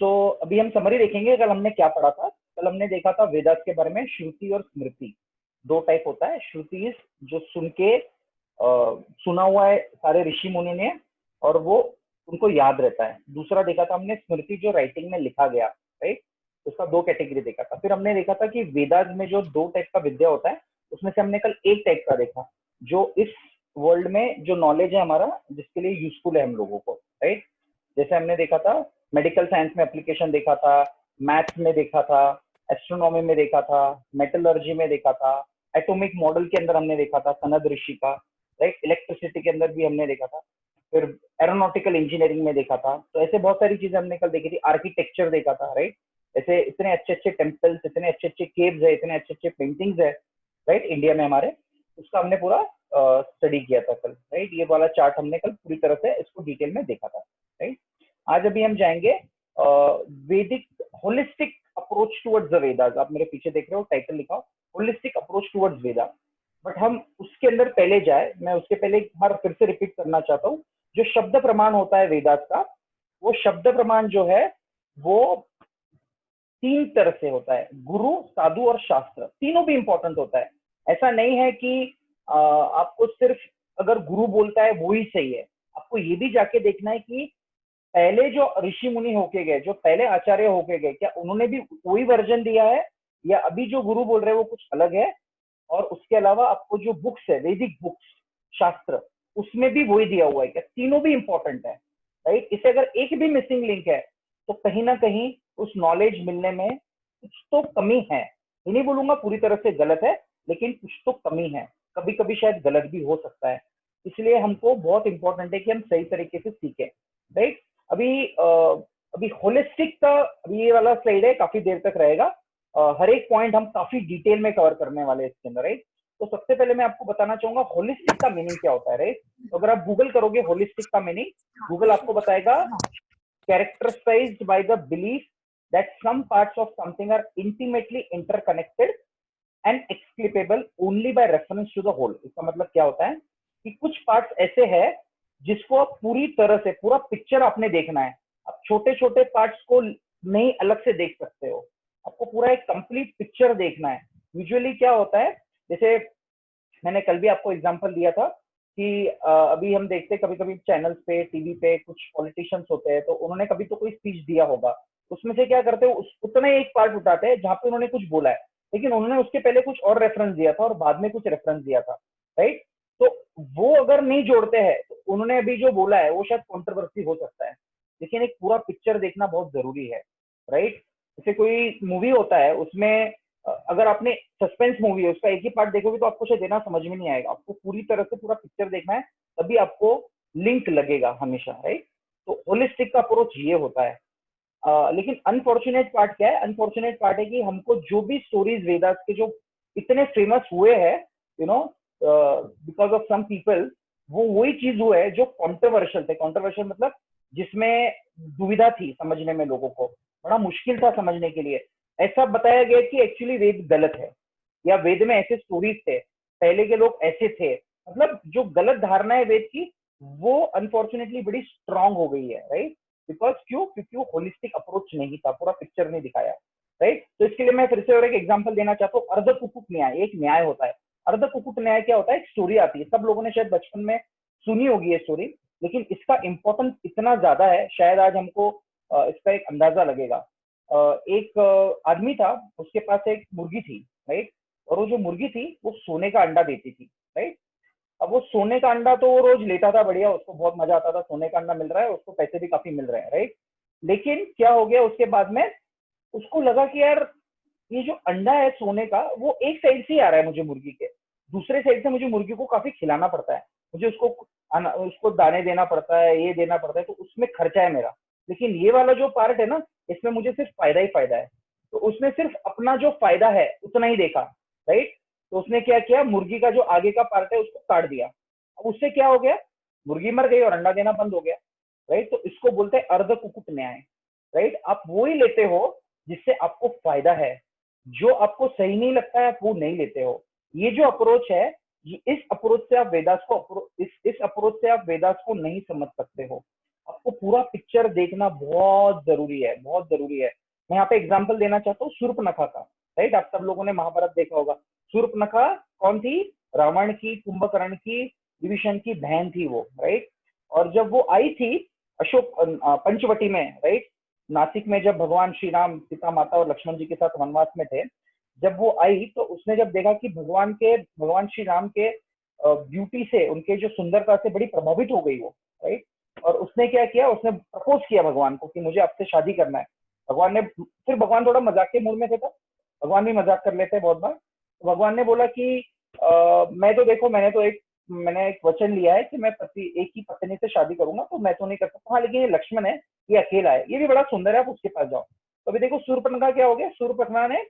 अभी हम समरी देखेंगे। कल हमने क्या पढ़ा था? कल हमने देखा था वेदास के बारे में, श्रुति और स्मृति। दो टाइप होता है। श्रुति जो सुन के सुना हुआ है सारे ऋषि मुनि ने और वो उनको याद रहता है। दूसरा देखा था हमने स्मृति, जो राइटिंग में लिखा गया, राइट। उसका दो कैटेगरी देखा था। फिर हमने देखा था कि वेदास में जो दो टाइप का विद्या होता है, उसमें से हमने कल एक टाइप का देखा जो इस वर्ल्ड में जो नॉलेज है हमारा, जिसके लिए यूजफुल है हम लोगों को, राइट। जैसे हमने देखा था मेडिकल साइंस में एप्लीकेशन देखा था, मैथ्स में देखा था, एस्ट्रोनॉमी में देखा था, मेटलर्जी में देखा था, एटॉमिक मॉडल के अंदर हमने देखा था सनद ऋषि का, राइट। इलेक्ट्रिसिटी के अंदर भी हमने देखा था, फिर एरोनॉटिकल इंजीनियरिंग में देखा था। तो ऐसे बहुत सारी चीजें हमने कल देखी थी। आर्किटेक्चर देखा था, राइट। ऐसे इतने अच्छे अच्छे टेम्पल्स, इतने अच्छे अच्छे केव्स है, इतने अच्छे अच्छे पेंटिंग्स है, राइट, इंडिया में हमारे। उसका हमने पूरा स्टडी किया था कल, राइट। ये वाला चार्ट हमने कल पूरी तरह से इसको डिटेल में देखा था, राइट। आज अभी हम जाएंगे वैदिक holistic approach towards the Vedas. आप मेरे पीछे देख रहे हो, टाइटल लिखा हो holistic approach towards Veda. But हम उसके अंदर पहले जाए, मैं उसके पहले एक बार फिर से रिपीट करना चाहता हूँ। जो शब्द प्रमाण होता है वेदास का, वो शब्द प्रमाण जो है वो तीन तरह से होता है। गुरु, साधु और शास्त्र, तीनों भी इंपॉर्टेंट होता है। ऐसा नहीं है कि आपको सिर्फ अगर गुरु बोलता है वो ही सही है। आपको ये भी जाके देखना है कि पहले जो ऋषि मुनि होके गए, जो पहले आचार्य होके गए, क्या उन्होंने भी वही वर्जन दिया है या अभी जो गुरु बोल रहे हैं वो कुछ अलग है। और उसके अलावा आपको जो बुक्स है, वैदिक बुक्स, शास्त्र, उसमें भी वही दिया हुआ है क्या? तीनों भी इंपॉर्टेंट है, राइट। इसे अगर एक भी मिसिंग लिंक है तो कहीं ना कहीं उस नॉलेज मिलने में कुछ तो कमी है। ये नहीं बोलूंगा पूरी तरह से गलत है, लेकिन कुछ तो कमी है। कभी कभी शायद गलत भी हो सकता है। इसलिए हमको बहुत इंपॉर्टेंट है कि हम सही तरीके से सीखें, राइट। अभी होलिस्टिक का अभी ये वाला स्लाइड है, काफी देर तक रहेगा। हर एक पॉइंट हम काफी डिटेल में कवर करने वाले हैं इसके अंदर, राइट। तो सबसे पहले मैं आपको बताना चाहूंगा होलिस्टिक का मीनिंग क्या होता है, राइट। तो अगर आप गूगल करोगे होलिस्टिक का मीनिंग, गूगल आपको बताएगा characterized by the belief that some parts of something are intimately interconnected and explicable only by reference to the whole। इसका मतलब क्या होता है कि कुछ पार्ट्स ऐसे हैं जिसको आप पूरी तरह से, पूरा पिक्चर आपने देखना है। आप छोटे छोटे पार्ट्स को नहीं अलग से देख सकते हो, आपको पूरा एक कंप्लीट पिक्चर देखना है। यूजुअली क्या होता है, जैसे मैंने कल भी आपको एग्जांपल दिया था कि अभी हम देखते हैं कभी कभी चैनल्स पे, टीवी पे कुछ पॉलिटिशियंस होते हैं, तो उन्होंने कभी तो कोई स्पीच दिया होगा, उसमें से क्या करते हैं, उतना ही एक पार्ट उठाते हैं जहां पे उन्होंने कुछ बोला है, लेकिन उन्होंने उसके पहले कुछ और रेफरेंस दिया था और बाद में कुछ रेफरेंस दिया था, राइट। तो वो अगर नहीं जोड़ते हैं तो उन्होंने अभी जो बोला है वो शायद कंट्रोवर्सी हो सकता है। लेकिन एक पूरा पिक्चर देखना बहुत जरूरी है, राइट। जैसे कोई मूवी होता है, उसमें अगर आपने सस्पेंस मूवी है उसका एक ही पार्ट देखोगे तो आपको शायद देना समझ में नहीं आएगा। आपको पूरी तरह से पूरा पिक्चर देखना है, तभी आपको लिंक लगेगा हमेशा, राइट। तो होलिस्टिक का अप्रोच ये होता है। लेकिन अनफॉर्चुनेट पार्ट क्या है? अनफॉर्चुनेट पार्ट है कि हमको जो भी स्टोरीज वेदास के जो इतने फेमस हुए हैं, you know, because of some people, वो वही चीज हुआ है जो कॉन्ट्रोवर्शियल थे। कॉन्ट्रोवर्शियल मतलब जिसमें दुविधा थी समझने में, लोगों को बड़ा मुश्किल था समझने के लिए। ऐसा बताया गया कि एक्चुअली वेद गलत है, या वेद में ऐसे स्टोरीज थे, पहले के लोग ऐसे थे। मतलब जो गलत धारणा है वेद की, वो अनफॉर्चुनेटली बड़ी स्ट्रांग हो गई है, राइट। बिकॉज क्यों? क्योंकि वो होलिस्टिक अप्रोच नहीं था, पूरा पिक्चर नहीं दिखाया, राइट। तो इसके लिए मैं फिर से और एक एग्जांपल देना चाहता हूँ। अर्धकुकुट न्याय एक न्याय होता है। अर्धकुकुट न्याय क्या होता है? एक स्टोरी आती है, सब लोगों ने शायद बचपन में सुनी होगी ये स्टोरी, लेकिन इसका इंपॉर्टेंस इतना ज्यादा है, शायद आज हमको इसका एक अंदाजा लगेगा। एक आदमी था, उसके पास एक मुर्गी थी, राइट। और वो जो मुर्गी थी वो सोने का अंडा देती थी, राइट। अब वो सोने का अंडा तो वो रोज लेता था, बढ़िया, उसको बहुत मजा आता था, सोने का अंडा मिल रहा है, उसको पैसे भी काफी मिल रहे हैं, राइट। लेकिन क्या हो गया उसके बाद में, उसको लगा कि यार ये जो अंडा है सोने का, वो एक साइड से ही आ रहा है मुझे मुर्गी के, दूसरे साइड से मुझे मुर्गी को काफी खिलाना पड़ता है, मुझे उसको दाने देना पड़ता है, ये देना पड़ता है, तो उसमें खर्चा है मेरा। लेकिन ये वाला जो पार्ट है ना, इसमें मुझे सिर्फ फायदा ही फायदा है। तो उसने सिर्फ अपना जो फायदा है उतना ही देखा, राइट। तो उसने क्या किया, मुर्गी का जो आगे का पार्ट है उसको काट दिया। अब उससे क्या हो गया, मुर्गी मर गई और अंडा देना बंद हो गया, राइट। तो इसको बोलते हैं अर्ध कुकुट न्याय, राइट। आप वो ही लेते हो जिससे आपको फायदा है, जो आपको सही नहीं लगता है आप वो नहीं लेते हो। ये जो अप्रोच है, इस अप्रोच से आप वेदास को नहीं समझ सकते हो। आपको पूरा पिक्चर देखना बहुत जरूरी है, बहुत जरूरी है। मैं यहाँ पे एग्जांपल देना चाहता हूँ शूर्पणखा का। राइट, आप सब लोगों ने महाभारत देखा होगा। शूर्पणखा कौन थी? रावण की, कुंभकर्ण की, विभीषण की बहन थी वो। राइट, और जब वो आई थी अशोक पंचवटी में, राइट, नासिक में, जब भगवान श्री राम सीता माता और लक्ष्मण जी के साथ वनवास में थे, जब वो आई तो उसने जब देखा कि भगवान श्री राम के ब्यूटी से, उनके जो सुंदरता से बड़ी प्रभावित हो गई वो। राइट, और उसने क्या किया, उसने प्रपोज किया भगवान को कि मुझे आपसे शादी करना है। भगवान ने, फिर भगवान थोड़ा मजाक के मूड में थे, तब भगवान भी मजाक कर लेते हैं बहुत बार। तो भगवान ने बोला कि मैं तो देखो, मैंने एक वचन लिया है कि मैं एक ही पत्नी से शादी करूंगा, तो मैं तो नहीं कर सकता। हाँ, लेकिन ये लक्ष्मण है, ये अकेला है, ये भी बड़ा सुंदर है, आप उसके पास जाओ। तो अभी देखो शूर्पणखा क्या हो गया, शूर्पणखा ने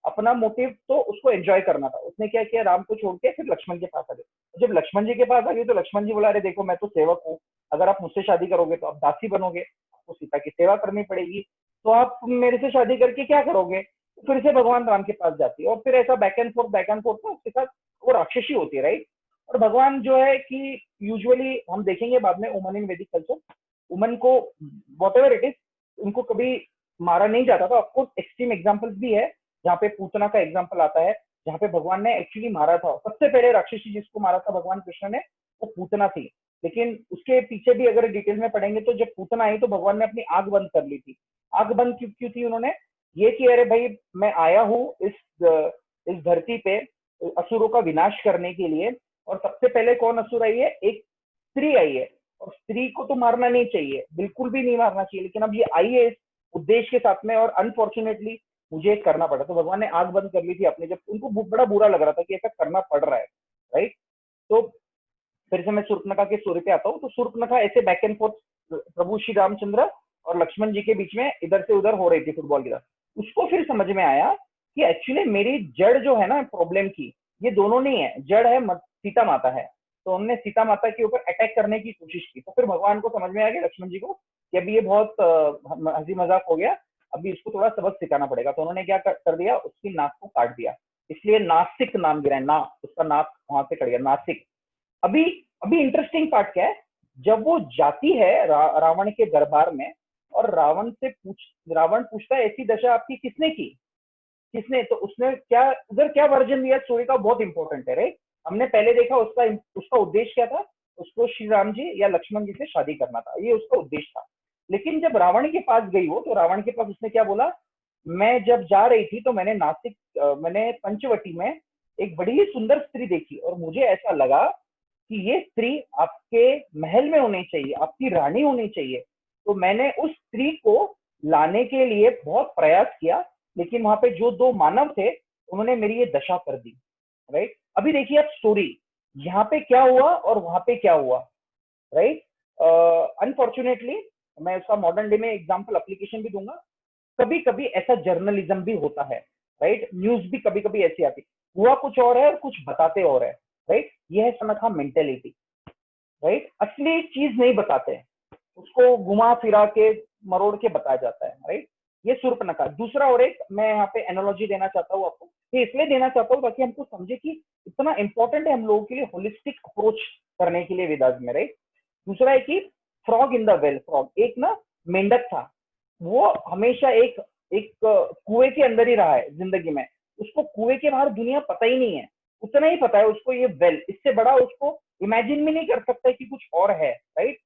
अपना मोटिव तो उसको एंजॉय करना था, उसने क्या किया, राम को छोड़ के फिर लक्ष्मण के पास आ गए। जब लक्ष्मण जी के पास आ गई तो लक्ष्मण जी बोला, अरे देखो मैं तो सेवक हूँ, अगर आप मुझसे शादी करोगे तो आप दासी बनोगे, आपको सीता की सेवा करनी पड़ेगी, तो आप मेरे से शादी करके क्या करोगे? फिर से भगवान राम के पास जाती है, और फिर ऐसा बैक एंड फोर्थ ना उसके साथ, वो राक्षसी होती है। राइट, और भगवान जो है कि यूजुअली हम देखेंगे बाद में वुमन इन वैदिक कल्चर, वुमन को वॉट एवर इट इज, उनको कभी मारा नहीं जाता था। ऑफकोर्स एक्सट्रीम एग्जाम्पल्स भी है, जहाँ पे पूतना का एग्जाम्पल आता है, जहाँ पे भगवान ने एक्चुअली मारा था। सबसे पहले राक्षसी जिसको मारा था भगवान कृष्ण ने, वो पूतना थी। लेकिन उसके पीछे भी अगर डिटेल में पढ़ेंगे तो जब पूतना आई तो भगवान ने अपनी आग बंद कर ली थी। आग बंद क्यों क्यों थी उन्होंने? ये कि अरे भाई, मैं आया हूँ इस धरती पे असुरों का विनाश करने के लिए, और सबसे पहले कौन असुर आई है? एक स्त्री आई है, और स्त्री को तो मारना नहीं चाहिए, बिल्कुल भी नहीं मारना चाहिए, लेकिन अब ये आई है इस उद्देश्य के साथ में, और अनफॉर्चुनेटली मुझे करना पड़ा। तो भगवान ने आग बंद कर ली थी अपने, जब उनको बड़ा बुरा लग रहा था कि ऐसा करना पड़ रहा है। राइट, तो फिर से मैं शूर्पणखा के स्टोरी पे आता हूँ। तो शूर्पणखा ऐसे बैक एंड फोर्थ प्रभु श्री रामचंद्र और लक्ष्मण जी के बीच में इधर से उधर हो रही थी फुटबॉल की तरह। उसको फिर समझ में आया कि एक्चुअली मेरी जड़ जो है ना प्रॉब्लम की, ये दोनों नहीं है, जड़ है सीता माता है। तो उन्होंने सीता माता के ऊपर अटैक करने की कोशिश की। तो फिर भगवान को समझ में आ गया, लक्ष्मण जी को, कि अभी ये बहुत हंसी मजाक हो गया, अभी इसको थोड़ा सबक सिखाना पड़ेगा। तो उन्होंने क्या कर दिया, उसकी नाक को काट दिया। इसलिए नासिक नाम गिरा है, ना उसका नाक वहां से कट गया, नासिक। अभी अभी इंटरेस्टिंग पार्ट क्या है, जब वो जाती है रावण के दरबार में, और रावण पूछता है ऐसी दशा आपकी किसने की, किसने? तो उसने क्या उधर क्या वर्जन दिया स्टोरी का, बहुत इंपॉर्टेंट है। राइट, हमने पहले देखा उसका उसका उद्देश्य क्या था, उसको श्री राम जी या लक्ष्मण जी से शादी करना था, ये उसका उद्देश्य था। लेकिन जब रावण के पास गई वो, तो रावण के पास उसने क्या बोला, मैं जब जा रही थी तो मैंने पंचवटी में एक बड़ी ही सुंदर स्त्री देखी, और मुझे ऐसा लगा कि ये स्त्री आपके महल में होनी चाहिए, आपकी रानी होनी चाहिए। तो मैंने उस स्त्री को लाने के लिए बहुत प्रयास किया, लेकिन वहां पे जो दो मानव थे उन्होंने मेरी ये दशा कर दी। राइट, अभी देखिए आप स्टोरी, यहाँ पे क्या हुआ और वहां पे क्या हुआ। राइट, अनफॉर्चुनेटली मैं उसका मॉडर्न डे में एग्जाम्पल एप्लीकेशन भी दूंगा। कभी कभी ऐसा जर्नलिज्म भी होता है। राइट, न्यूज भी कभी कभी ऐसी आती, हुआ कुछ और है और कुछ बताते और है। राइट, यह है सनखा मेंटेलिटी। राइट, असली चीज नहीं बताते, उसको घुमा फिरा के मरोड़ के बताया जाता है। राइट, ये शूर्पणखा। दूसरा और एक मैं यहाँ पे एनालॉजी देना चाहता हूँ आपको, ये इसलिए देना चाहता हूँ ताकि हमको समझे कि इतना इंपॉर्टेंट है हम लोगों के लिए होलिस्टिक अप्रोच करने के लिए वेदास में। राइट, दूसरा है कि frog in the well, frog एक ना मेंढक था, वो हमेशा एक एक कुएं के अंदर ही रहा है जिंदगी में, उसको कुएं के बाहर दुनिया पता ही नहीं है, उतना ही पता है उसको ये वेल, इससे बड़ा उसको इमेजिन भी नहीं कर सकता है कि कुछ और है। राइट,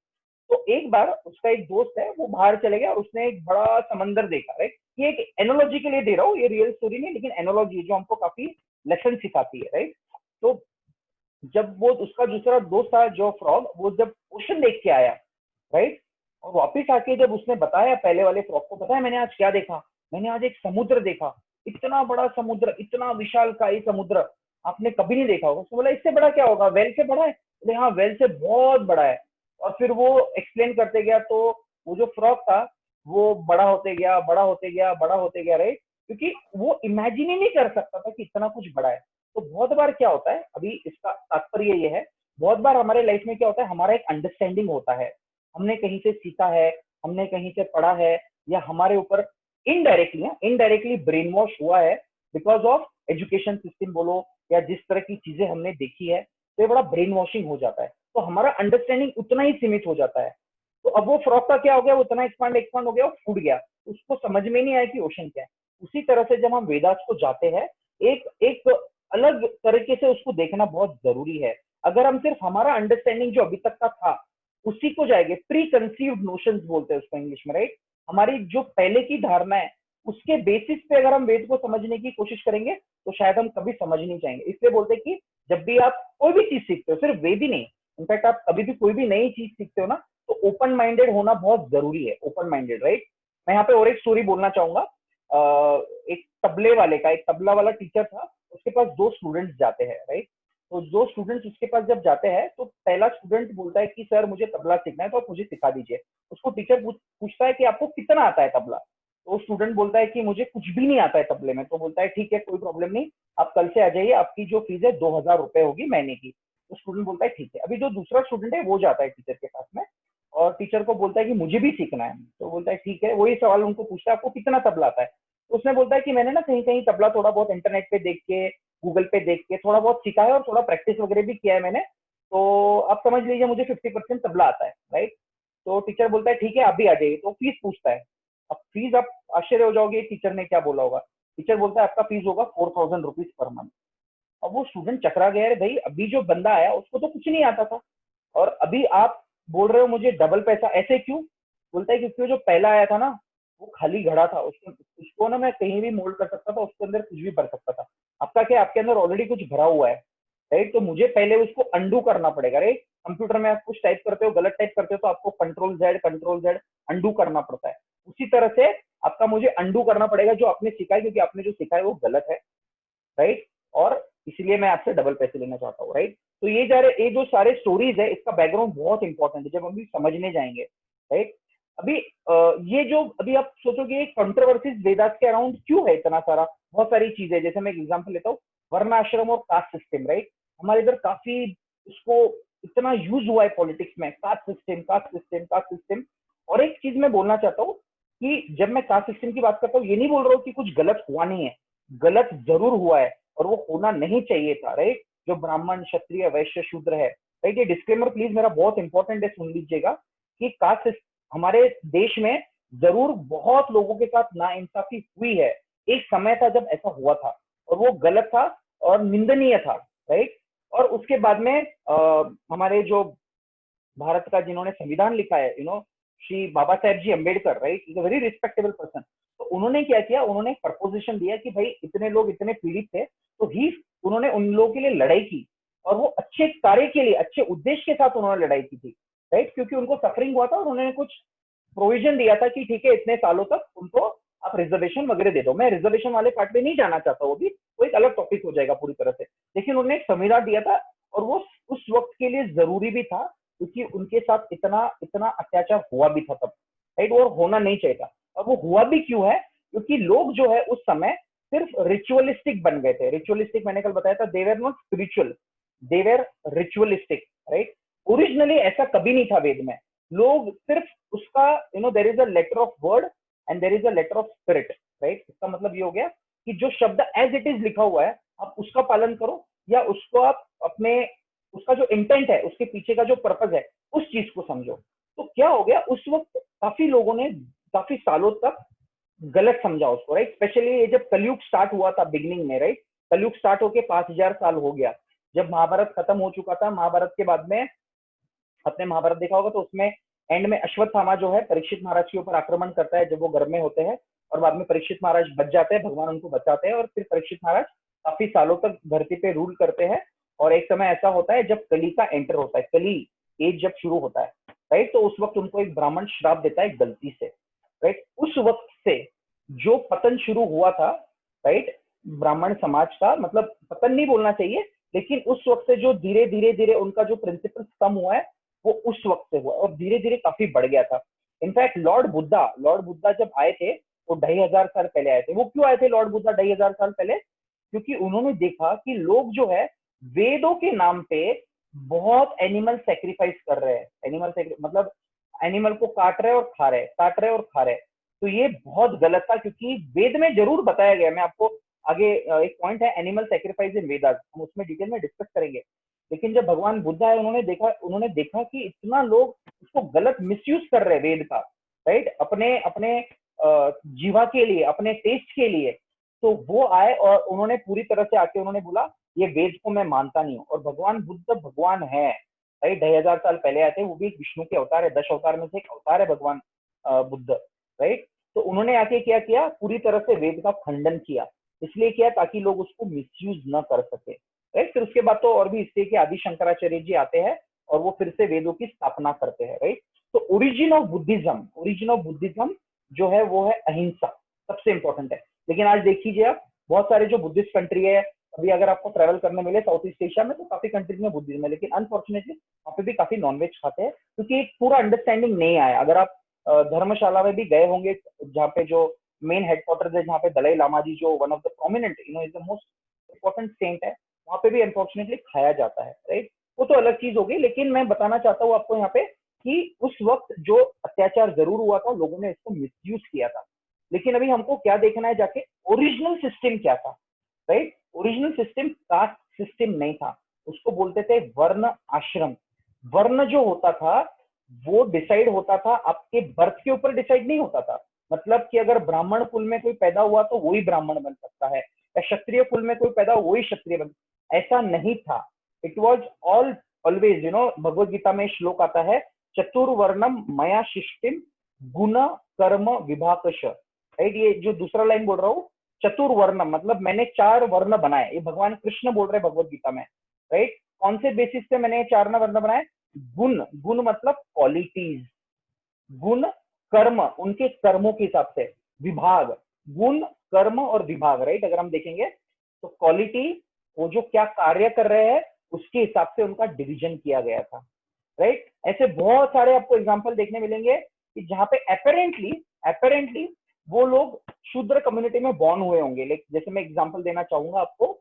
तो एक बार उसका एक दोस्त है, वो बाहर चले गया और उसने एक बड़ा समंदर देखा। राइट, ये एक एनोलॉजी के लिए दे रहा हूँ, ये रियल स्टोरी नहीं, लेकिन एनोलॉजी है जो हमको काफी लेसन सिखाती है। राइट, तो जब वो उसका दूसरा दोस्त था जो फ्रॉग, वो जब ओशन देख के आया, राइट, और वापिस आके जब उसने बताया पहले वाले फ्रॉग को, बताया मैंने आज क्या देखा, मैंने आज एक समुद्र देखा, इतना बड़ा समुद्र, इतना विशाल का समुद्र आपने कभी नहीं देखा होगा। उसने बोला इससे बड़ा क्या होगा, वेल से बड़ा है? बोले हाँ, वेल से बहुत बड़ा है। और फिर वो एक्सप्लेन करते गया, तो वो जो फ्रॉग था वो बड़ा होते गया, बड़ा होते गया, बड़ा होते गया। राइट, क्योंकि वो इमेजिन ही नहीं कर सकता था कि इतना कुछ बड़ा है। तो बहुत बार क्या होता है, अभी इसका तात्पर्य ये है, बहुत बार हमारे लाइफ में क्या होता है, हमारा एक अंडरस्टैंडिंग होता है, हमने कहीं से सीखा है, हमने कहीं से पढ़ा है, या हमारे ऊपर इनडायरेक्टली ब्रेन वॉश हुआ है बिकॉज ऑफ एजुकेशन सिस्टम बोलो, या जिस तरह की चीजें हमने देखी है, तो ये बड़ा ब्रेन वॉशिंग हो जाता है, तो हमारा अंडरस्टैंडिंग उतना ही सीमित हो जाता है। तो अब वो फ्रॉग का क्या हो गया, वो इतना एक्सपांड हो गया, वो फूट गया, उसको समझ में नहीं आया कि ओशन क्या है। उसी तरह से जब हम वेदास को जाते हैं, एक एक अलग तरीके से उसको देखना बहुत जरूरी है। अगर हम सिर्फ हमारा अंडरस्टैंडिंग जो अभी तक का था उसी को जाएंगे, प्री कंसीव्ड नोशंस बोलते हैं उसको इंग्लिश में, राइट, हमारी जो पहले की धारणा है उसके बेसिस पे अगर हम वेद को समझने की कोशिश करेंगे तो शायद हम कभी समझ नहीं जाएंगे। इसलिए बोलते हैं कि जब भी आप कोई भी चीज सीखते हो, सिर्फ वेद ही नहीं, इनफैक्ट आप कभी भी कोई भी नई चीज सीखते हो ना, तो ओपन माइंडेड होना बहुत जरूरी है, ओपन माइंडेड, राइट। मैं यहाँ पे और एक स्टोरी बोलना चाहूंगा। एक तबले वाले का, एक तबला वाला टीचर था, उसके पास दो स्टूडेंट्स जाते हैं, राइट। तो दो स्टूडेंट्स उसके पास जब जाते हैं तो पहला स्टूडेंट बोलता है कि सर मुझे तबला सीखना है तो आप मुझे सिखा दीजिए। उसको टीचर पूछता है कि आपको कितना आता है तबला। तो स्टूडेंट बोलता है कि मुझे कुछ भी नहीं आता है तबले में। तो बोलता है ठीक है, कोई प्रॉब्लम नहीं, आप कल से आ जाइए, आपकी जो फीस है 2,000 रुपए होगी महीने की। तो स्टूडेंट बोलता है ठीक है। अभी जो दूसरा स्टूडेंट है वो जाता है टीचर के पास में और टीचर को बोलता है कि मुझे भी सीखना है। तो बोलता है ठीक है, वही सवाल उनको पूछता है आपको कितना तबला आता है। तो उसने बोलता है कि मैंने ना कहीं कहीं तबला थोड़ा बहुत इंटरनेट पे देख के, गूगल पे देख के थोड़ा बहुत सीखा है और थोड़ा प्रैक्टिस वगैरह भी किया है मैंने, तो आप समझ लीजिए मुझे 50% तबला आता है, राइट। तो टीचर बोलता है ठीक है आप भी आ जाइए। तो फीस पूछता है। अब फीस, आप आश्चर्य हो जाओगे टीचर ने क्या बोला होगा। टीचर बोलता है आपका फीस होगा 4,000 रुपीज पर मंथ। अब वो स्टूडेंट चकरा गया, अरे भाई अभी जो बंदा आया उसको तो कुछ नहीं आता था और अभी आप बोल रहे हो मुझे डबल पैसा, ऐसे क्यों? बोलता है क्योंकि जो पहला आया था ना वो खाली घड़ा था, उसको ना मैं कहीं भी मोल्ड कर सकता था, उसके अंदर कुछ भी भर सकता था। आपका क्या, आपके अंदर ऑलरेडी कुछ भरा हुआ है, राइट। तो मुझे पहले उसको अंडू करना पड़ेगा, राइट। कंप्यूटर में आप कुछ टाइप करते हो, गलत टाइप करते हो तो आपको कंट्रोल जेड अंडू करना पड़ता है। उसी तरह से आपका मुझे अंडू करना पड़ेगा जो आपने सीखा है, क्योंकि आपने जो सीखा है वो गलत है, राइट। और इसीलिए मैं आपसे डबल पैसे लेना चाहता हूँ, राइट। तो ये जो सारे स्टोरीज है इसका बैकग्राउंड बहुत इंपॉर्टेंट है जब हम भी समझने जाएंगे, राइट। अभी ये जो अभी आप सोचोगे कंट्रोवर्सीज वेदास के अराउंड क्यों है इतना सारा, बहुत सारी चीजें, जैसे मैं एक एग्जांपल लेता हूँ, वर्ण आश्रम और कास्ट सिस्टम, राइट। हमारे इधर काफी उसको इतना यूज हुआ है पॉलिटिक्स में, कास्ट सिस्टम। और एक चीज मैं बोलना चाहता हूँ कि जब मैं कास्ट सिस्टम की बात करता हूँ ये नहीं बोल रहा हूँ कि कुछ गलत हुआ नहीं है, गलत जरूर हुआ है और वो होना नहीं चाहिए था, राइट। जो ब्राह्मण क्षत्रिय वैश्य शूद्र है, राइट, ये डिस्क्लेमर प्लीज मेरा बहुत इंपॉर्टेंट है, सुन लीजिएगा कि कास्ट हमारे देश में जरूर बहुत लोगों के साथ नाइंसाफी हुई है। एक समय था जब ऐसा हुआ था और वो गलत था और निंदनीय था, राइट। और उसके बाद में हमारे जो भारत का जिन्होंने संविधान लिखा है, Shri Baba Saheb ji Ambedkar, right, is a very respectable person. तो उन्होंने क्या किया, उन्होंने प्रपोजिशन दिया कि भाई इतने लोग इतने पीड़ित थे, तो ही उन्होंने उन लोगों के लिए लड़ाई की और वो अच्छे कार्य के लिए, अच्छे उद्देश्य के साथ उन्होंने लड़ाई की थी, राइट। क्योंकि उनको सफरिंग हुआ था और उन्होंने कुछ प्रोविजन दिया था कि ठीक है इतने सालों तक उनको आप रिजर्वेशन वगैरह दे दो। मैं रिजर्वेशन वाले पार्ट में नहीं जाना चाहता, वो भी वो एक अलग टॉपिक हो जाएगा पूरी तरह से। लेकिन उन्होंने एक संविधान दिया था और वो उस वक्त के लिए जरूरी भी था क्योंकि उनके साथ इतना इतना अत्याचार हुआ भी था तब, राइट, और होना नहीं चाहिए था। और वो हुआ भी क्यों है, क्योंकि लोग जो है उस समय सिर्फ रिचुअलिस्टिक बन गए थे। रिचुअलिस्टिक मैंने कल बताया था, they were not spiritual, they were ritualistic, right. Originally ऐसा कभी नहीं था वेद में। लोग सिर्फ उसका there is a letter of word and there is a letter of spirit, right. इसका मतलब ये हो गया कि जो शब्द एज इट इज लिखा हुआ है आप उसका पालन करो, या उसको आप अपने उसका जो इंटेंट है, उसके पीछे का जो पर्पज है उस चीज को समझो। तो क्या हो गया, उस वक्त काफी लोगों ने काफी सालों तक गलत समझा उसको, राइट। स्पेशली ये जब कलयुग स्टार्ट हुआ था बिगनिंग में, राइट, कलयुग स्टार्ट होके 5,000 साल हो गया। जब महाभारत खत्म हो चुका था, महाभारत के बाद में आपने महाभारत देखा होगा तो उसमें एंड में अश्वत्थामा जो है परीक्षित महाराज के ऊपर आक्रमण करता है जब वो घर में होते हैं, और बाद में परीक्षित महाराज बच जाते हैं, भगवान उनको बचाते हैं और फिर परीक्षित महाराज काफी सालों तक धरती पे रूल करते हैं। और एक समय ऐसा होता है जब कली का एंटर होता है, कली एज जब शुरू होता है, राइट। तो उस वक्त उनको एक ब्राह्मण श्राप देता है गलती से, राइट। उस वक्त से जो पतन शुरू हुआ था, राइट, ब्राह्मण समाज का, मतलब पतन नहीं बोलना चाहिए, लेकिन उस वक्त से जो धीरे धीरे धीरे उनका जो प्रिंसिपल कम हुआ है वो उस वक्त से हुआ और धीरे धीरे काफी बढ़ गया था। इनफैक्ट लॉर्ड बुद्धा जब आए थे वो 2,500 साल पहले आए थे। वो क्यों आए थे लॉर्ड बुद्धा 2,500 साल पहले? क्योंकि उन्होंने देखा कि लोग जो है वेदों के नाम पे बहुत एनिमल सेक्रीफाइस कर रहे हैं। मतलब एनिमल को काट रहे और खा रहे, काट रहे और खा रहे। तो ये बहुत गलत था क्योंकि वेद में जरूर बताया गया, मैं आपको आगे एक पॉइंट है एनिमल सेक्रीफाइस इन वेदास, हम उसमें डिटेल में डिस्कस करेंगे। लेकिन जब भगवान बुद्ध आए उन्होंने देखा कि इतना लोग उसको गलत मिसयूज कर रहे हैं वेद का, राइट, अपने अपने जीवा के लिए, अपने टेस्ट के लिए। तो वो आए और उन्होंने पूरी तरह से आके उन्होंने बोला ये वेद को मैं मानता नहीं हूँ। और भगवान बुद्ध भगवान है, राइट, 2500 साल पहले आए थे, वो भी एक विष्णु के अवतार है, 10 अवतार में से एक अवतार है भगवान बुद्ध, राइट। तो उन्होंने आके क्या किया, पूरी तरह से वेद का खंडन किया। इसलिए किया ताकि लोग उसको मिसयूज न कर सके, राइट। फिर उसके बाद तो और भी इससे कि आदि शंकराचार्य जी आते हैं और वो फिर से वेदों की स्थापना करते हैं, राइट। तो ओरिजिन ऑफ बुद्धिज्म जो है वो है अहिंसा, सबसे इंपॉर्टेंट है। लेकिन आज देख लीजिए आप, बहुत सारे जो बुद्धिस्ट कंट्री है, अभी अगर आपको ट्रैवल करने मिले साउथ ईस्ट एशिया में, तो काफी कंट्रीज में बुद्धिज्म है, लेकिन अनफॉर्चुनेटली वहाँ पे भी काफी नॉनवेज खाते हैं, क्योंकि एक पूरा अंडरस्टैंडिंग नहीं आया। अगर आप धर्मशाला में भी गए होंगे, जहाँ पे जो मेन हेडक्वार्टर है, जहाँ पे दलाई लामा जी जो one of the prominent is the most important saint है, वहाँ पे भी अनफॉर्चुनेटली खाया जाता है, राइट। वो तो अलग चीज हो गई। लेकिन मैं बताना चाहता हूँ आपको यहाँ पे कि उस वक्त जो अत्याचार जरूर हुआ था, लोगों ने इसको मिसयूज किया था। लेकिन अभी हमको क्या देखना है जाके, ओरिजिनल सिस्टम क्या था, right. Original system caste system नहीं था, उसको बोलते थे वर्ण आश्रम। वर्ण जो होता था वो डिसाइड होता था आपके बर्थ के ऊपर, डिसाइड नहीं होता था। मतलब कि अगर ब्राह्मण कुल में कोई पैदा हुआ तो वही ब्राह्मण बन सकता है, या क्षत्रिय कुल में कोई पैदा हुआ वही क्षत्रिय बन, ऐसा नहीं था। It was always, Bhagavad Gita में श्लोक आता है, चतुर्वर्णम मया शिष्टिम गुण कर्म विभाकश, राइट। ये जो दूसरा लाइन बोल रहा हूँ, चतुर्वर्णम मतलब मैंने 4 वर्ण बनाए, ये भगवान कृष्ण बोल रहे हैं भगवत गीता में, राइट। कौन से बेसिस पे मैंने 4 वर्ण बनाए? गुण, गुण मतलब क्वालिटीज, गुण कर्म उनके कर्मों के हिसाब से, विभाग गुण कर्म और विभाग, राइट। अगर हम देखेंगे तो क्वालिटी वो जो क्या कार्य कर रहे हैं उसके हिसाब से उनका डिवीजन किया गया था, राइट। ऐसे बहुत सारे आपको एग्जांपल देखने मिलेंगे कि जहां पे अपेरेंटली वो लोग शूद्र कम्युनिटी में बॉर्न हुए होंगे। जैसे मैं एग्जांपल देना चाहूंगा आपको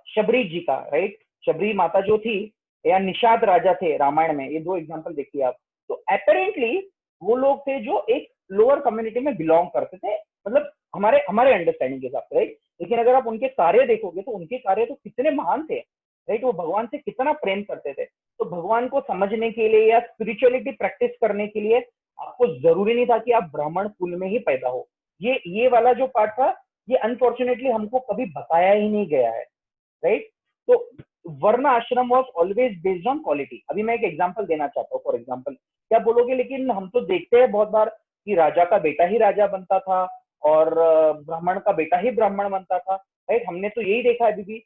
शबरी जी का, राइट। शबरी माता जो थी या निषाद राजा थे रामायण में, ये 2 एग्जांपल देखिए आप। तो अपेरेंटली वो लोग थे जो एक लोअर कम्युनिटी में बिलोंग करते थे, मतलब हमारे हमारे अंडरस्टैंडिंग के हिसाब से, राइट। लेकिन अगर आप उनके कार्य देखोगे तो उनके कार्य तो कितने महान थे, राइट। वो भगवान से कितना प्रेम करते थे। तो भगवान को समझने के लिए या स्पिरिचुअलिटी प्रैक्टिस करने के लिए आपको जरूरी नहीं था कि आप ब्राह्मण कुल में ही पैदा हो। ये वाला जो पार्ट था, ये अनफॉर्चुनेटली हमको कभी बताया ही नहीं गया है, राइट। तो वर्ण आश्रम was always based on quality. अभी मैं एक एग्जांपल देना चाहता हूँ। फॉर एग्जांपल क्या बोलोगे, लेकिन हम तो देखते हैं बहुत बार कि राजा का बेटा ही राजा बनता था और ब्राह्मण का बेटा ही ब्राह्मण बनता था, राइट। हमने तो यही देखा है अभी भी।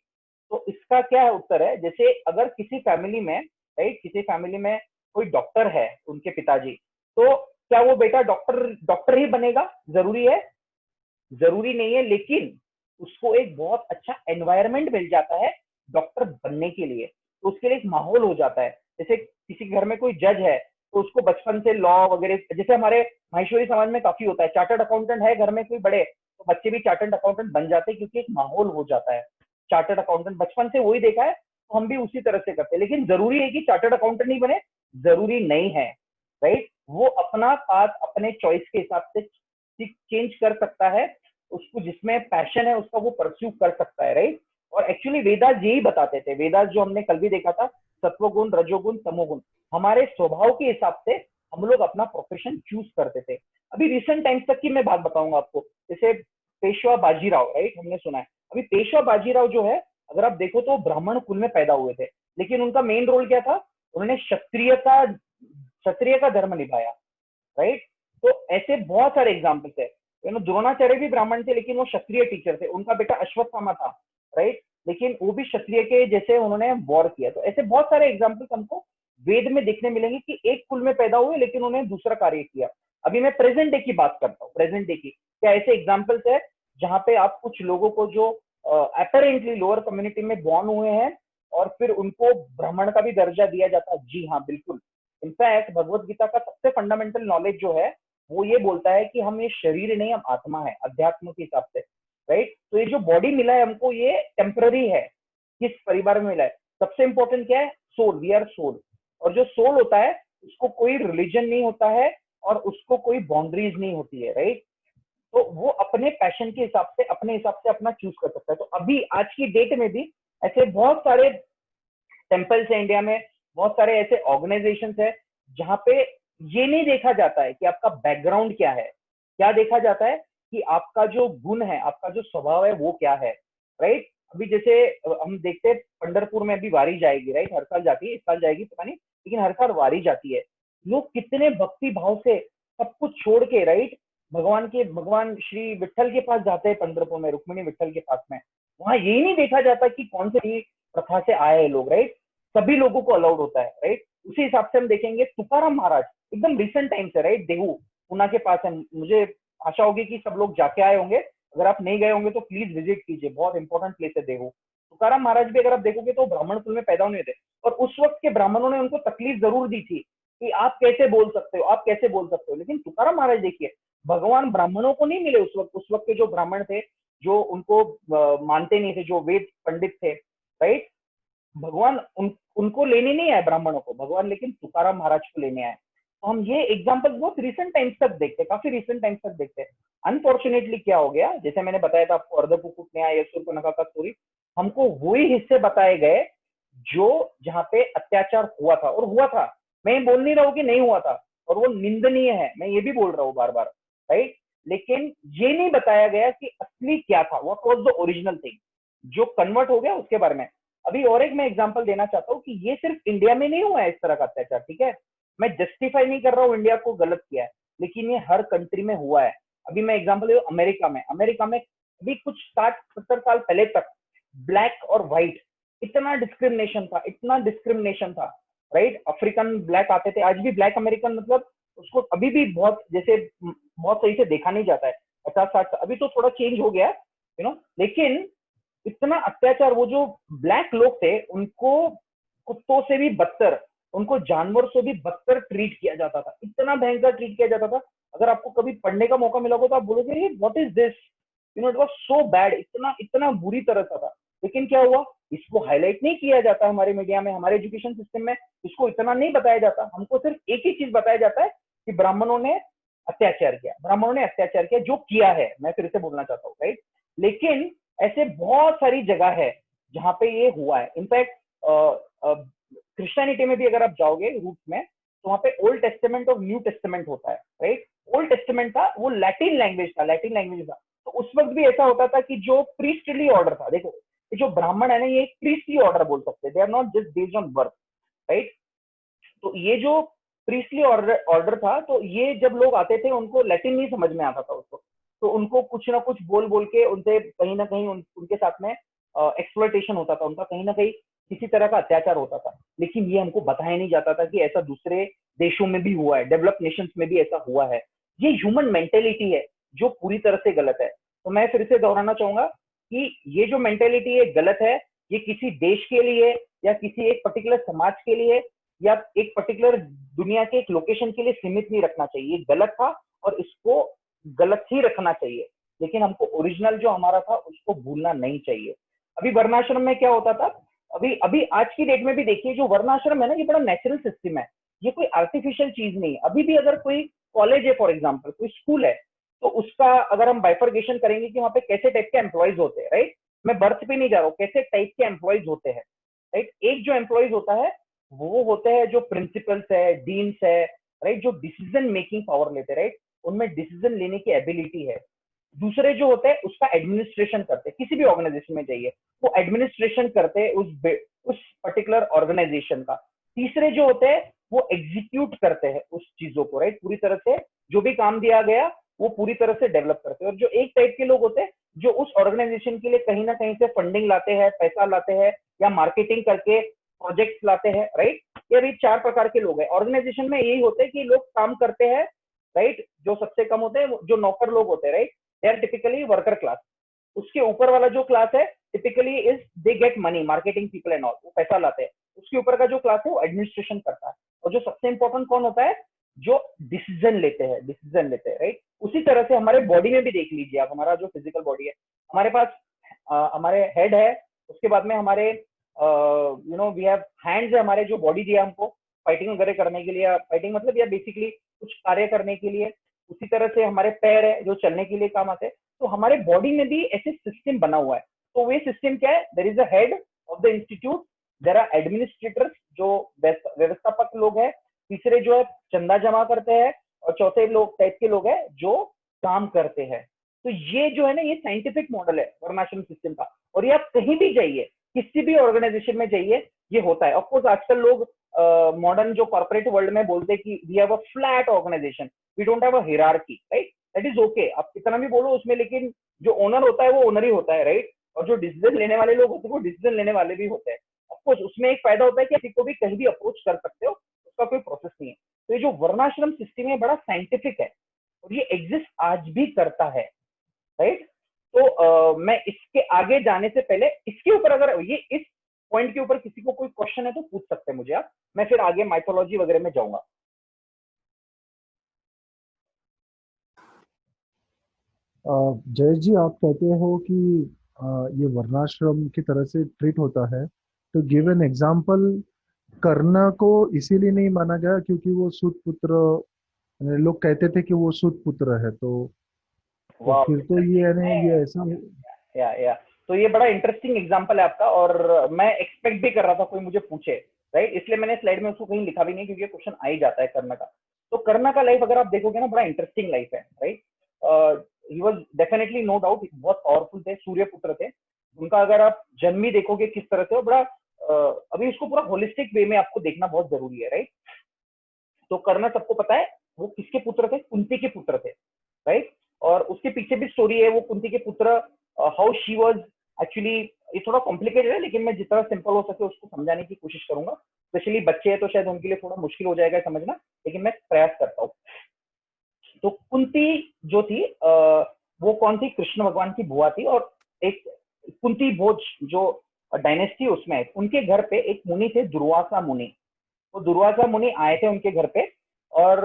तो इसका क्या है उत्तर है, जैसे अगर किसी फैमिली में, राइट, किसी फैमिली में कोई डॉक्टर है उनके पिताजी, तो क्या वो बेटा डॉक्टर डॉक्टर ही बनेगा? जरूरी है? जरूरी नहीं है। लेकिन उसको एक बहुत अच्छा एनवायरनमेंट मिल जाता है डॉक्टर बनने के लिए, तो उसके लिए एक माहौल हो जाता है। जैसे किसी घर में कोई जज है तो उसको बचपन से लॉ वगैरह, जैसे हमारे माहेश्वरी समाज में काफी होता है, चार्टर्ड अकाउंटेंट है घर में कोई बड़े, तो बच्चे भी चार्टर्ड अकाउंटेंट बन जाते हैं, क्योंकि एक माहौल हो जाता है। चार्टर्ड अकाउंटेंट बचपन से वही देखा है, तो हम भी उसी तरह से करते हैं। लेकिन जरूरी है कि चार्टर्ड अकाउंटेंट ही बने? जरूरी नहीं है, राइट। वो अपना पाथ अपने चॉइस के हिसाब से चेंज कर सकता है, उसको जिसमें पैशन है उसका वो परस्यू कर सकता है, राइट। और एक्चुअली वेदास यही बताते थे। वेदास जो हमने कल भी देखा था, सत्वगुण रजोगुण तमोगुण, हमारे स्वभाव के हिसाब से हम लोग अपना प्रोफेशन चूज करते थे। अभी रिसेंट टाइम्स तक की मैं बात बताऊंगा आपको, जैसे पेशवा बाजीराव, राइट, हमने सुना है। अभी पेशवा बाजीराव जो है, अगर आप देखो तो ब्राह्मण कुल में पैदा हुए थे, लेकिन उनका मेन रोल क्या था? उन्होंने क्षत्रिय का धर्म निभाया, राइट। तो ऐसे बहुत सारे एग्जाम्पल्स है। द्रोणाचार्य भी ब्राह्मण थे लेकिन वो क्षत्रिय टीचर थे, उनका बेटा अश्वत्थामा था, राइट। लेकिन वो भी क्षत्रिय के जैसे उन्होंने वॉर किया। तो ऐसे बहुत सारे एग्जाम्पल्स हमको वेद में देखने मिलेंगे कि एक कुल में पैदा हुए लेकिन उन्होंने दूसरा कार्य किया। अभी मैं प्रेजेंट डे की बात करता हूँ, प्रेजेंट डे की क्या ऐसे एग्जाम्पल्स है जहाँ पे आप कुछ लोगों को जो अपेरेंटली लोअर कम्युनिटी में बॉर्न हुए हैं और फिर उनको ब्राह्मण का भी दर्जा दिया जाता है? जी हाँ, बिल्कुल। इनफैक्ट भगवत गीता का सबसे फंडामेंटल नॉलेज जो है वो ये बोलता है कि हम ये शरीर नहीं, हम आत्मा है, अध्यात्म के हिसाब से, राइट। तो ये जो बॉडी मिला है हमको, ये टेम्पररी है। किस परिवार में मिला है? सबसे इंपॉर्टेंट क्या है? Soul, we are soul. और जो सोल होता है उसको कोई रिलीजन नहीं होता है और उसको कोई बाउंड्रीज नहीं होती है, राइट। तो वो अपने पैशन के हिसाब से, अपने हिसाब से अपना चूज कर सकता है। तो अभी आज की डेट में भी ऐसे बहुत सारे टेम्पल्स है इंडिया में, बहुत सारे ऐसे ऑर्गेनाइजेशंस है जहाँ पे ये नहीं देखा जाता है कि आपका बैकग्राउंड क्या है, क्या देखा जाता है कि आपका जो गुण है, आपका जो स्वभाव है वो क्या है, राइट। अभी जैसे हम देखते हैं पंढरपुर में अभी वारी जाएगी, राइट, हर साल जाती है, इस साल जाएगी पता नहीं, लेकिन हर साल वारी जाती है। लोग कितने भक्ति भाव से सब कुछ छोड़ के, राइट, भगवान श्री विट्ठल के पास जाते हैं पंढरपुर में, रुक्मिणी विट्ठल के पास में। वहां यही नहीं देखा जाता कि कौन से प्रथा से आए हैं लोग, राइट, सभी लोगों को अलाउड होता है, राइट। उसी हिसाब से हम देखेंगे तुकाराम महाराज, एकदम रिसेंट टाइम से, राइट, देहू पुणे के पास है, मुझे आशा होगी कि सब लोग जाके आए होंगे, अगर आप नहीं गए होंगे तो प्लीज विजिट कीजिए, बहुत इंपॉर्टेंट प्लेस है देहू। तुकाराम महाराज भी अगर आप देखोगे तो ब्राह्मण कुल में पैदा हुए थे, और उस वक्त के ब्राह्मणों ने उनको तकलीफ जरूर दी थी कि आप कैसे बोल सकते हो, आप कैसे बोल सकते हो, लेकिन तुकाराम महाराज देखिए, भगवान ब्राह्मणों को नहीं मिले उस वक्त के जो ब्राह्मण थे, जो उनको मानते नहीं थे, जो वेद पंडित थे, राइट, भगवान उनको लेने नहीं आए ब्राह्मणों को, भगवान लेकिन तुकाराम महाराज को लेने आए। तो हम ये एग्जाम्पल बहुत रिसेंट टाइम्स तक देखते हैं, काफी रिसेंट टाइम्स तक देखते हैं। अनफॉर्चुनेटली क्या हो गया, जैसे मैंने बताया था आपको अर्धकुकुट न्याय, यशुर को नखा का स्टोरी, हमको वही हिस्से बताए गए जो जहाँ पे अत्याचार हुआ था, और हुआ था, मैं बोल नहीं रहा हूँ कि नहीं हुआ था, और वो निंदनीय है, मैं ये भी बोल रहा हूँ बार बार, राइट, लेकिन ये नहीं बताया गया कि असली क्या था, what was the original thing जो कन्वर्ट हो गया उसके बारे में। अभी और एक मैं एग्जांपल देना चाहता हूँ कि ये सिर्फ इंडिया में नहीं हुआ है इस तरह का अत्याचार, ठीक है, मैं जस्टिफाई नहीं कर रहा हूँ इंडिया को गलत किया है, लेकिन ये हर कंट्री में हुआ है। अभी मैं एग्जांपल दे अमेरिका में अभी कुछ 60-70 साल पहले तक ब्लैक और व्हाइट इतना डिस्क्रिमिनेशन था, इतना डिस्क्रिमिनेशन था, राइट, अफ्रीकन ब्लैक आते थे, आज भी ब्लैक अमेरिकन मतलब उसको अभी भी बहुत जैसे बहुत सही से देखा नहीं जाता है, 50-60, अभी तो थोड़ा चेंज हो गया, लेकिन इतना अत्याचार, वो जो ब्लैक लोग थे उनको कुत्तों से भी बदतर, उनको जानवर से भी बदतर ट्रीट किया जाता था, इतना भयंकर ट्रीट किया जाता था। अगर आपको कभी पढ़ने का मौका मिला हो तो आप बोलोगे what is this, it was so bad, इतना इतना बुरी तरह से था। लेकिन क्या हुआ, इसको हाईलाइट नहीं किया जाता हमारे मीडिया में, हमारे एजुकेशन सिस्टम में इसको इतना नहीं बताया जाता, हमको सिर्फ एक ही चीज बताया जाता है कि ब्राह्मणों ने अत्याचार किया, ब्राह्मणों ने अत्याचार किया, जो किया है, मैं फिर से बोलना चाहता हूँ, राइट। लेकिन ऐसे बहुत सारी जगह है जहाँ पे ये हुआ है। इनफैक्ट क्रिश्चियनिटी में भी अगर आप जाओगे रूट में, तो वहाँ पे ओल्ड टेस्टामेंट और न्यू टेस्टामेंट होता है, राइट। ओल्ड टेस्टामेंट था वो लैटिन लैंग्वेज था, तो उस वक्त भी ऐसा होता था कि जो प्रीस्टली ऑर्डर था, देखो जो ब्राह्मण है ना, ये एक प्रीस्टली ऑर्डर बोल सकते हैं, they are not just based on birth, right. तो ये जो प्रीस्टली ऑर्डर था, तो ये जब लोग आते थे उनको लैटिन नहीं समझ में आता था उसको, तो उनको कुछ ना कुछ बोल बोल के उनसे कहीं ना कहीं उनके साथ में एक्सप्लॉयटेशन होता था, उनका कहीं ना कहीं किसी तरह का अत्याचार होता था। लेकिन ये हमको बताया नहीं जाता था कि ऐसा दूसरे देशों में भी हुआ है, डेवलप्ड नेशंस में भी ऐसा हुआ है। ये ह्यूमन मेंटेलिटी है जो पूरी तरह से गलत है। तो मैं फिर से दोहराना चाहूंगा कि ये जो मेंटेलिटी है गलत है, ये किसी देश के लिए या किसी एक पर्टिकुलर समाज के लिए या एक पर्टिकुलर दुनिया के एक लोकेशन के लिए सीमित नहीं रखना चाहिए, ये गलत था और इसको गलत ही रखना चाहिए, लेकिन हमको ओरिजिनल जो हमारा था उसको भूलना नहीं चाहिए। अभी वर्णाश्रम में क्या होता था, अभी अभी आज की डेट में भी देखिए, जो वर्णाश्रम है ना, ये बड़ा नेचुरल सिस्टम है, ये कोई आर्टिफिशियल चीज नहीं है। अभी भी अगर कोई कॉलेज है, फॉर एग्जाम्पल कोई स्कूल है, तो उसका अगर हम बाइफर्गेशन करेंगे कि वहाँ पे कैसे टाइप के एम्प्लॉयज होते हैं, राइट, मैं बर्थ पे नहीं जा रहा हूँ, कैसे टाइप के एम्प्लॉयज होते हैं, राइट। एक जो एम्प्लॉयज होता है वो होते हैं जो प्रिंसिपल्स है, डीन्स है, राइट, जो डिसीजन मेकिंग पावर लेते हैं, राइट, उनमें डिसीजन लेने की एबिलिटी है। दूसरे जो होते हैं उसका एडमिनिस्ट्रेशन करते हैं, किसी भी ऑर्गेनाइजेशन में जाइए वो एडमिनिस्ट्रेशन करते हैं उस पर्टिकुलर ऑर्गेनाइजेशन का। तीसरे जो होते हैं वो एग्जीक्यूट करते हैं उस चीजों को, राइट, पूरी तरह से जो भी काम दिया गया वो पूरी तरह से डेवलप करते हैं। और जो एक टाइप के लोग होते हैं जो उस ऑर्गेनाइजेशन के लिए कहीं ना कहीं से फंडिंग लाते हैं, पैसा लाते हैं, या मार्केटिंग करके प्रोजेक्ट्स लाते हैं, राइट। ये भी 4 प्रकार के लोग हैं ऑर्गेनाइजेशन में। यही होते हैं कि लोग काम करते हैं, राइट, जो सबसे कम होते हैं जो नौकर लोग होते हैं, right, they are typically worker class. उसके ऊपर वाला जो क्लास है typically is they get money, marketing people and all, वो पैसा लाते हैं। उसके ऊपर का जो क्लास है वो एडमिनिस्ट्रेशन करता है। और जो सबसे इंपॉर्टेंट कौन होता है, जो डिसीजन लेते हैं, राइट। उसी तरह से हमारे बॉडी में भी देख लीजिए आप, हमारा जो फिजिकल बॉडी है, हमारे पास हमारे हेड है, उसके बाद में हमारे वी हैव हैंड्स है, हमारे जो बॉडी दिया हमको फाइटिंग वगैरह करने के लिए, फाइटिंग मतलब या बेसिकली कुछ कार्य करने के लिए। उसी तरह से हमारे पैर है जो चलने के लिए काम आते हैं। तो हमारे बॉडी में भी ऐसे सिस्टम बना हुआ है। तो वे सिस्टम क्या है, there is a head of the institute, there are administrators जो व्यवस्थापक लोग हैं, तीसरे जो है चंदा जमा करते हैं, और चौथे लोग टाइप के लोग हैं जो काम करते हैं। तो ये जो है ना, ये साइंटिफिक मॉडल है वर्णाश्रम सिस्टम का, और ये आप कहीं भी जाइए, किसी भी ऑर्गेनाइजेशन में जाइए, ये होता है। ऑफकोर्स आजकल लोग मॉडर्न जो कॉर्पोरेट वर्ल्ड में बोलते हैं कि we have a flat organization, we don't have a hierarchy, right? That is okay, आप कितना भी बोलो उसमें, लेकिन जो ओनर होता है वो ओनर ही होता है, राइट? और जो डिसीजन लेने वाले लोग होते हैं वो डिसीजन लेने वाले भी होते हैं। ऑफकोर्स उसमें एक फायदा होता है कि किसी को भी कहीं भी अप्रोच कर सकते हो, उसका कोई प्रोसेस नहीं है। तो ये जो वर्णाश्रम सिस्टम है बड़ा साइंटिफिक है, और ये एग्जिस्ट आज भी करता है, राइट? तो मैं इसके आगे जाने से पहले इसके ऊपर, अगर ये इस पॉइंट के ऊपर किसी को कोई क्वेश्चन है तो पूछ सकते हैं मुझे आप, मैं फिर आगे माइथोलॉजी वगैरह में जाऊंगा। जयेश जी, आप कहते हो कि ये वर्णाश्रम की तरह से ट्रीट होता है, तो गिव एन एग्जाम्पल। कर्ण को इसीलिए नहीं माना गया क्योंकि वो सूत पुत्र, लोग कहते थे कि वो सूत पुत्र है, तो वाह, फिर तो ये यानी ये ऐसा। या तो ये बड़ा इंटरेस्टिंग एग्जांपल है आपका, और मैं एक्सपेक्ट भी कर रहा था कोई मुझे पूछे, राइट? इसलिए मैंने स्लाइड में उसको कहीं लिखा भी नहीं, क्योंकि क्वेश्चन आ ही जाता है कर्ण का। तो कर्ण का लाइफ अगर आप देखोगे ना, बड़ा इंटरेस्टिंग लाइफ है, right? He was definitely, no doubt, बहुत पावरफुल थे, सूर्य पुत्र थे। उनका अगर आप जन्म ही देखोगे किस तरह से, वो बड़ा अभी इसको पूरा होलिस्टिक वे में आपको देखना बहुत जरूरी है, राइट? तो कर्ण सबको पता है वो किसके पुत्र थे, कुंती के पुत्र थे, राइट? और उसके पीछे भी स्टोरी है, वो कुंती के पुत्र, हाउ शी वाज एक्चुअली, ये थोड़ा कॉम्प्लिकेटेड है, लेकिन मैं जितना सिंपल हो सके उसको समझाने की कोशिश करूंगा। स्पेशली बच्चे हैं तो शायद उनके लिए थोड़ा मुश्किल हो जाएगा समझना, लेकिन मैं प्रयास करता हूँ। तो कुंती जो थी, वो कौन थी? कृष्ण भगवान की बुआ थी, और एक कुंती भोज जो डायनेस्टी उसमें है, उनके घर पे एक मुनि थे, दुर्वासा मुनि। तो दुर्वासा मुनि आए थे उनके घर पे, और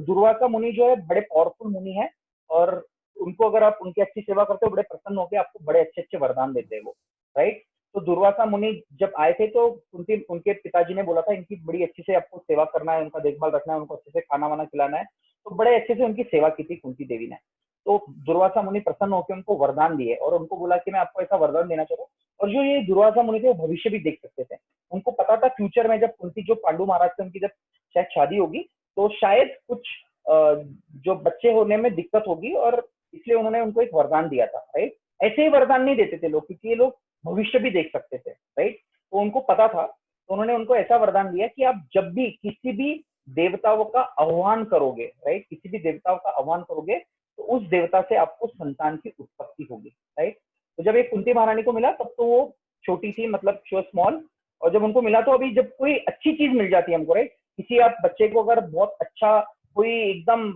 दुर्वासा मुनि जो है बड़े पावरफुल मुनि है, और उनको अगर आप उनकी अच्छी सेवा करते हो, बड़े प्रसन्न होकर आपको बड़े अच्छे अच्छे वरदान देते हैं वो, राइट? तो दुर्वासा मुनि जब आए थे तो उनके उनके पिताजी ने बोला था इनकी बड़ी अच्छी से आपको सेवा करना है, उनका देखभाल रखना है, उनको अच्छे से खाना वाना खिलाना है। तो बड़े अच्छे से उनकी सेवा की थी कुंती देवी ने। तो दुर्वासा मुनि प्रसन्न होकर उनको वरदान दिए, और उनको बोला कि मैं आपको ऐसा वरदान देना चाहता हूँ। और जो ये दुर्वासा मुनि थे वो भविष्य भी देख सकते थे। उनको पता था फ्यूचर में जब कुंती, जो पांडु महाराज से उनकी जब शायद शादी होगी, तो शायद कुछ जो बच्चे होने में दिक्कत होगी, और इसलिए उन्होंने उनको एक वरदान दिया था, राइट? ऐसे ही वरदान नहीं देते थे लोग, क्योंकि ये लोग भविष्य भी देख सकते थे, राइट? तो उनको पता था, तो उन्होंने उनको ऐसा वरदान दिया कि आप जब भी किसी भी देवताओं का आह्वान करोगे, राइट, किसी भी देवताओं का आह्वान करोगे, तो उस देवता से आपको संतान की उत्पत्ति होगी, राइट? तो जब एक कुंती महारानी को मिला तब तो वो छोटी थी, मतलब शी वाज स्मॉल, और जब उनको मिला तो अभी जब कोई अच्छी चीज मिल जाती है हमको, राइट, किसी आप बच्चे को अगर बहुत अच्छा कोई एकदम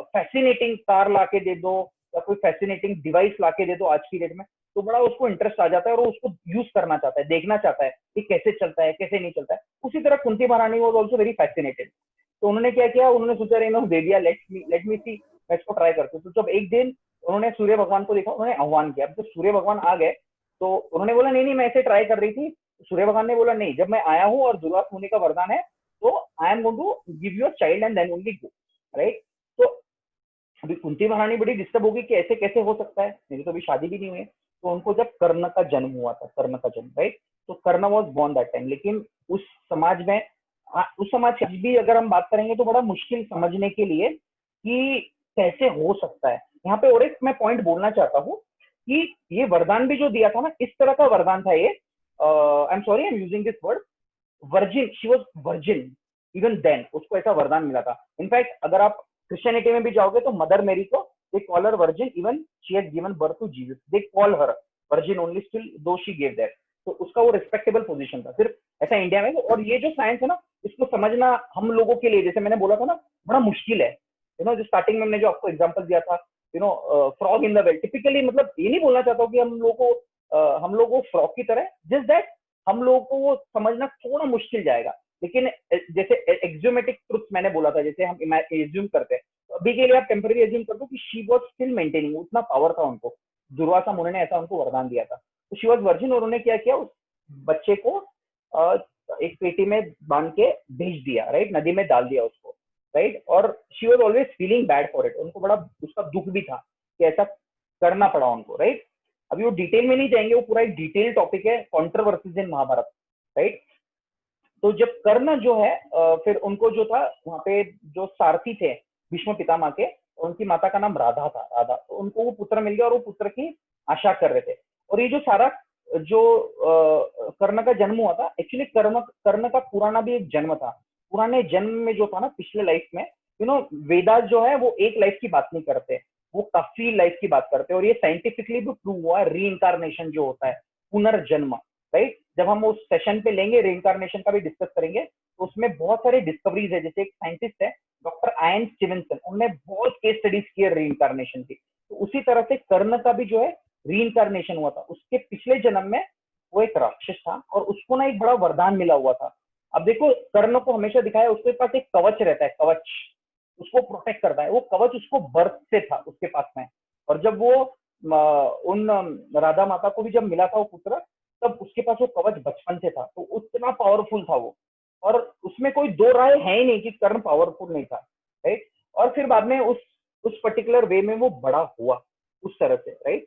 फैसिनेटिंग कार ला के दे दो, या कोई फैसिनेटिंग डिवाइस ला के दे दो आज की डेट में, तो बड़ा उसको इंटरेस्ट आ जाता है, और वो उसको यूज करना चाहता है, देखना चाहता है कि कैसे चलता है कैसे नहीं चलता है। उसी तरह कुंती महारानी वॉज ऑल्सो वेरी फैसिनेटेड। तो उन्होंने क्या किया, उन्होंने सोचा रही नो दे दिया, लेट मी सी, मैं इसको ट्राई करती हूँ। तो जब एक दिन उन्होंने सूर्य भगवान को देखा, उन्होंने आह्वान किया। अब जब सूर्य भगवान आ गए तो उन्होंने बोला नहीं नहीं, मैं ऐसे ट्राई कर रही थी। सूर्य भगवान ने बोला नहीं, जब मैं आया हूँ और दुर्वास मुनि का वरदान है, तो I am going to give you a child and then only go, right? तो अभी कुंती महारानी बड़ी डिस्टर्ब होगी कि ऐसे कैसे हो सकता है, मेरी तो अभी शादी भी नहीं हुई है। तो उनको जब कर्ण का जन्म हुआ था, कर्ण का जन्म, राइट, तो कर्ण वॉज बॉर्न दैट टाइम। लेकिन उस समाज में, उस समाज की भी अगर हम बात करेंगे तो बड़ा मुश्किल समझने के लिए कि कैसे हो सकता है। यहाँ पे और एक मैं पॉइंट बोलना चाहता हूँ कि ये वरदान भी जो दिया था ना, इस तरह का वरदान था ये, I am sorry I am using this word, virgin, she was virgin even then, उसको ऐसा वरदान मिला था। इनफैक्ट अगर आप क्रिश्चियनिटी में भी जाओगे तो मदर मेरी को they call her virgin, even she has given birth to Jesus, they call her virgin only still though she gave that. तो उसका वो रिस्पेक्टेबल पोजीशन था, सिर्फ ऐसा इंडिया में। और ये जो साइंस है ना, इसको समझना हम लोगों के लिए, जैसे मैंने बोला था ना, बड़ा मुश्किल है। जो स्टार्टिंग में मैंने जो आपको एग्जांपल दिया था, frog in the well, typically, मतलब ये नहीं बोलना चाहता हूँ कि हम लोग को फ्रॉग की तरह, जस्ट दैट हम लोगों को वो समझना थोड़ा मुश्किल जाएगा। लेकिन जैसे एक्सियोमेटिक ट्रुथ मैंने बोला था, जैसे हम एज्यूम करते हैं, तो अभी के लिए आप टेम्पररी एज्यूम कर दो कि शी वॉज स्टिल मेंटेनिंग, उतना पावर था उनको, दुर्वासा मुनि ने ऐसा उनको वरदान दिया था। तो शी वॉज वर्जिन, और उन्होंने क्या किया, उस बच्चे को एक पेटी में बांध के भेज दिया, राइट, नदी में डाल दिया उसको, राइट। और she was always feeling bad for it, उनको बड़ा उसका दुख भी था कि ऐसा करना पड़ा उनको, राइट। अभी वो डिटेल में नहीं जाएंगे, वो पूरा एक डिटेल टॉपिक है, कॉन्ट्रोवर्सीज इन महाभारत, राइट। तो जब कर्ण जो है फिर उनको जो था वहां पे जो सारथी थे भीष्म पितामह के, उनकी माता का नाम राधा था, राधा, तो उनको वो पुत्र मिल गया और वो पुत्र की आशा कर रहे थे। और ये जो सारा जो कर्ण का जन्म हुआ था, एक्चुअली कर्ण कर्ण का पुराना भी एक जन्म था। पुराने जन्म में जो था ना, पिछले लाइफ में, वेदास जो है वो एक लाइफ की बात नहीं करते, वो काफी लाइफ की बात करते हैं। और ये साइंटिफिकली भी प्रूव हुआ है, री इंकारनेशन जो होता है, पुनर्जन्म, राइट। जब हम उस सेशन पे लेंगे रीइंकारनेशन का भी डिस्कस करेंगे, तो उसमें बहुत सारे डिस्कवरीज है। जैसे एक साइंटिस्ट है डॉक्टर आयन स्टीवेंसन, उन्होंने बहुत केस स्टडीज किए रीइंकारनेशन की। तो उसी तरह से कर्ण का भी जो है रीइंकारनेशन हुआ था। उसके पिछले जन्म में वो एक राक्षस था और उसको ना एक बड़ा वरदान मिला हुआ था। अब देखो, कर्ण को हमेशा दिखाया उसके पास एक कवच रहता है, कवच उसको प्रोटेक्ट करता है। वो कवच उसको बर्थ से था उसके पास में। और जब वो उन राधा माता को भी जब मिला था वो पुत्र, तब उसके पास वो कवच बचपन से था, तो उतना पावरफुल था वो। और उसमें कोई दो राय है ही नहीं कि कर्ण पावरफुल नहीं था, राइट। और फिर बाद में उस पर्टिकुलर वे में वो बड़ा हुआ उस तरह से, राइट।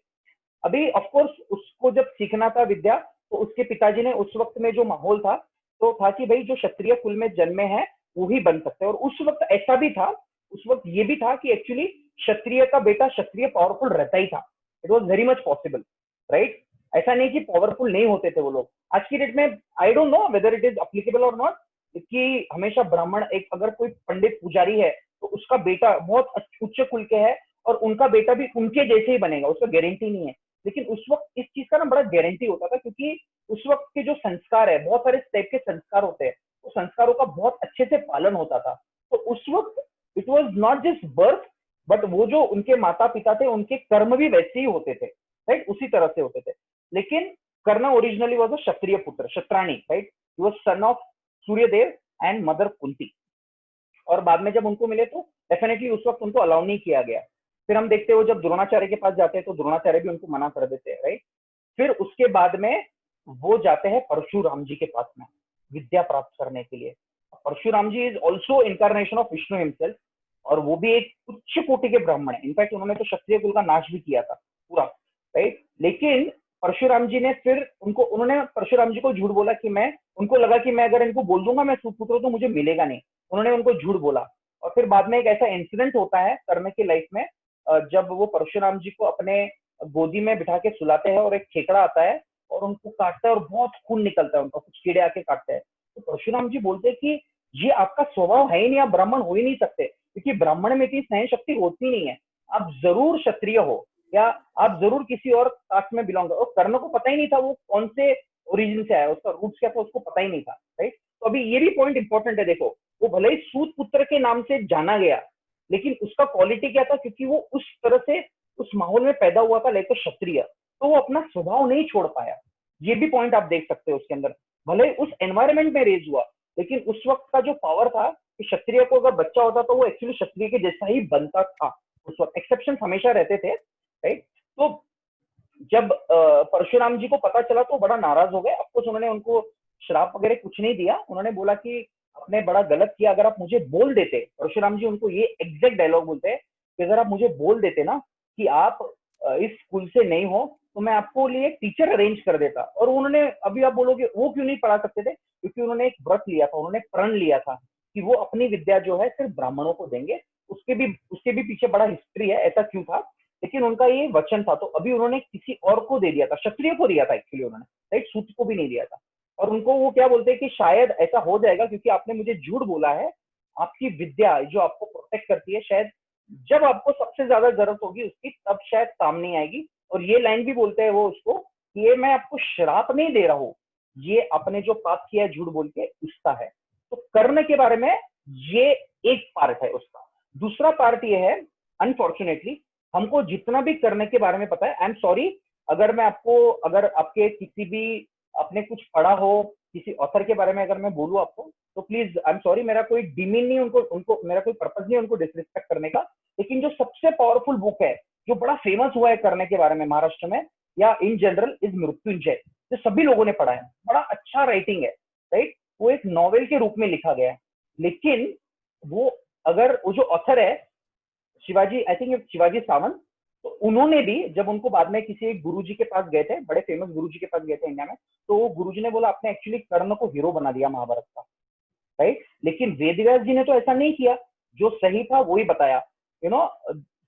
अभी ऑफ कोर्स उसको जब सीखना था विद्या, तो उसके पिताजी ने उस वक्त में जो माहौल था, तो था कि भाई जो क्षत्रिय कुल में जन्मे हैं वो ही बन सकते हैं। और उस वक्त ऐसा भी था, उस वक्त ये भी था कि एक्चुअली क्षत्रिय का बेटा क्षत्रिय पावरफुल रहता ही था। It was very much possible, right. ऐसा नहीं कि पावरफुल नहीं होते थे वो लोग। आज की डेट में I don't know whether it is applicable और नॉट, कि हमेशा ब्राह्मण, एक अगर कोई पंडित पुजारी है तो उसका बेटा बहुत उच्च कुल के है और उनका बेटा भी उनके जैसे ही बनेगा, उसका गारंटी नहीं है। लेकिन उस वक्त इस चीज का ना बड़ा गारंटी होता था, क्योंकि उस वक्त के जो संस्कार है, बहुत सारे टाइप के संस्कार होते हैं, तो संस्कारों का बहुत अच्छे से पालन होता था। तो उस वक्त it was not just birth, but वो जो उनके माता पिता थे उनके कर्म भी वैसे ही होते थे, राइट, उसी तरह से होते थे। लेकिन कर्ण ओरिजिनली वॉज अ क्षत्रिय पुत्र, क्षत्राणी, right. He was son of Suryadev and mother Kunti. और बाद में जब उनको मिले तो डेफिनेटली उस वक्त उनको अलाउ नहीं किया गया। फिर हम देखते हो जब द्रोणाचार्य के पास जाते हैं तो द्रोणाचार्य भी उनको मना कर देते हैं, राइट। फिर उसके बाद में वो जाते हैं परशुराम जी के पास में विद्या प्राप्त करने के लिए। Parshuram ji is also incarnation of Vishnu himself, और वो भी एक उच्च कोटि के ब्राह्मण है। इनफैक्ट उन्होंने तो क्षत्रिय कुल का नाश भी किया था पूरा, राइट। लेकिन परशुराम जी ने फिर उन्होंने परशुराम जी को झूठ बोला कि मैं, उनको लगा कि मैं अगर इनको बोल दूंगा मैं सुपुत्र तो मुझे मिलेगा नहीं, उन्होंने उनको झूठ बोला। और फिर बाद में एक ऐसा इंसिडेंट होता है कर्ण की लाइफ में, जब वो परशुराम जी को अपने गोदी में बिठा के सुलाते हैं और एक खेकड़ा आता है और उनको काटता है और बहुत खून निकलता है उनका, कुछ कीड़े आके काटते हैं। तो परशुराम जी बोलते हैं कि ये आपका स्वभाव है ही नहीं, आप ब्राह्मण हो ही नहीं सकते, क्योंकि ब्राह्मण में इतनी सहन शक्ति होती नहीं है। आप जरूर क्षत्रिय हो या आप जरूर किसी और कास्ट में बिलोंग करो। और कर्ण को पता ही नहीं था वो कौन से ओरिजिन से आया, उसका रूट्स क्या था उसको पता ही नहीं था, राइट। तो अभी ये भी पॉइंट इंपॉर्टेंट है, देखो वो भले ही सूत पुत्र के नाम से जाना गया, लेकिन उसका क्वालिटी क्या था, क्योंकि वो उस तरह से उस माहौल में पैदा हुआ था, लाइक क्षत्रिय, तो वो अपना स्वभाव नहीं छोड़ पाया। ये भी पॉइंट आप देख सकते हो उसके अंदर। भले उस एनवायरमेंट में रेज हुआ, लेकिन उस वक्त का जो पावर था कि क्षत्रिय को अगर बच्चा होता तो वो एक्चुअली क्षत्रिय के जैसा ही बनता था। उस वक्त एक्सेप्शन हमेशा रहते थे, राइट। तो जब परशुराम जी को पता चला तो बड़ा नाराज हो गए। ऑफकोर्स उन्होंने उनको श्राप वगैरह कुछ नहीं दिया, उन्होंने बोला कि आपने बड़ा गलत किया, अगर आप मुझे बोल देते, परशुराम जी उनको ये एग्जैक्ट डायलॉग बोलते हैं कि अगर आप मुझे बोल देते ना कि आप इस स्कूल से नहीं हो तो मैं आपको लिए एक टीचर अरेंज कर देता। और उन्होंने, अभी आप बोलोगे वो क्यों नहीं पढ़ा सकते थे, क्योंकि उन्होंने एक व्रत लिया था, उन्होंने प्रण लिया था कि वो अपनी विद्या जो है सिर्फ ब्राह्मणों को देंगे। उसके भी पीछे बड़ा हिस्ट्री है, ऐसा क्यों था, लेकिन उनका ये वचन था। तो अभी उन्होंने किसी और को दे दिया था, क्षत्रिय को दिया था एक्चुअली उन्होंने, राइट, सूत को भी नहीं दिया था। और उनको वो क्या बोलते हैं कि शायद ऐसा हो जाएगा क्योंकि आपने मुझे झूठ बोला है, आपकी विद्या जो आपको प्रोटेक्ट करती है, शायद जब आपको सबसे ज्यादा जरूरत होगी उसकी तब शायद काम नहीं आएगी। और ये लाइन भी बोलते हैं वो उसको कि ये मैं आपको श्राप नहीं दे रहा हूं, ये आपने जो पाप किया है झूठ बोल के उसका है। तो कर्ण के बारे में ये एक पार्ट है उसका। दूसरा पार्ट ये है, अनफॉर्चुनेटली हमको जितना भी करने के बारे में पता है, आई एम सॉरी अगर मैं आपको, अगर आपके किसी भी आपने कुछ पढ़ा हो किसी ऑथर के बारे में अगर मैं बोलूं आपको, तो प्लीज आई एम सॉरी, मेरा कोई डिमीन नहीं, उनको उनको मेरा कोई पर्पज नहीं उनको डिसरिस्पेक्ट करने का। लेकिन जो सबसे पावरफुल बुक है जो बड़ा फेमस हुआ है करने के बारे में महाराष्ट्र में या इन जनरल, इज मृत्युंजय, जो सभी लोगों ने पढ़ा है। बड़ा अच्छा राइटिंग है, राइट। वो एक नॉवेल के रूप में लिखा गया है, लेकिन वो अगर वो जो ऑथर है शिवाजी, आई थिंक शिवाजी सावंत, तो उन्होंने भी, जब उनको बाद में किसी एक गुरुजी के पास गए थे, बड़े फेमस गुरुजी के पास गए थे इंडिया में, तो वो गुरुजी ने बोला आपने एक्चुअली कर्ण को हीरो बना दिया महाभारत का, राइट। लेकिन वेदव्यास जी ने तो ऐसा नहीं किया, जो सही था वही बताया। यू नो,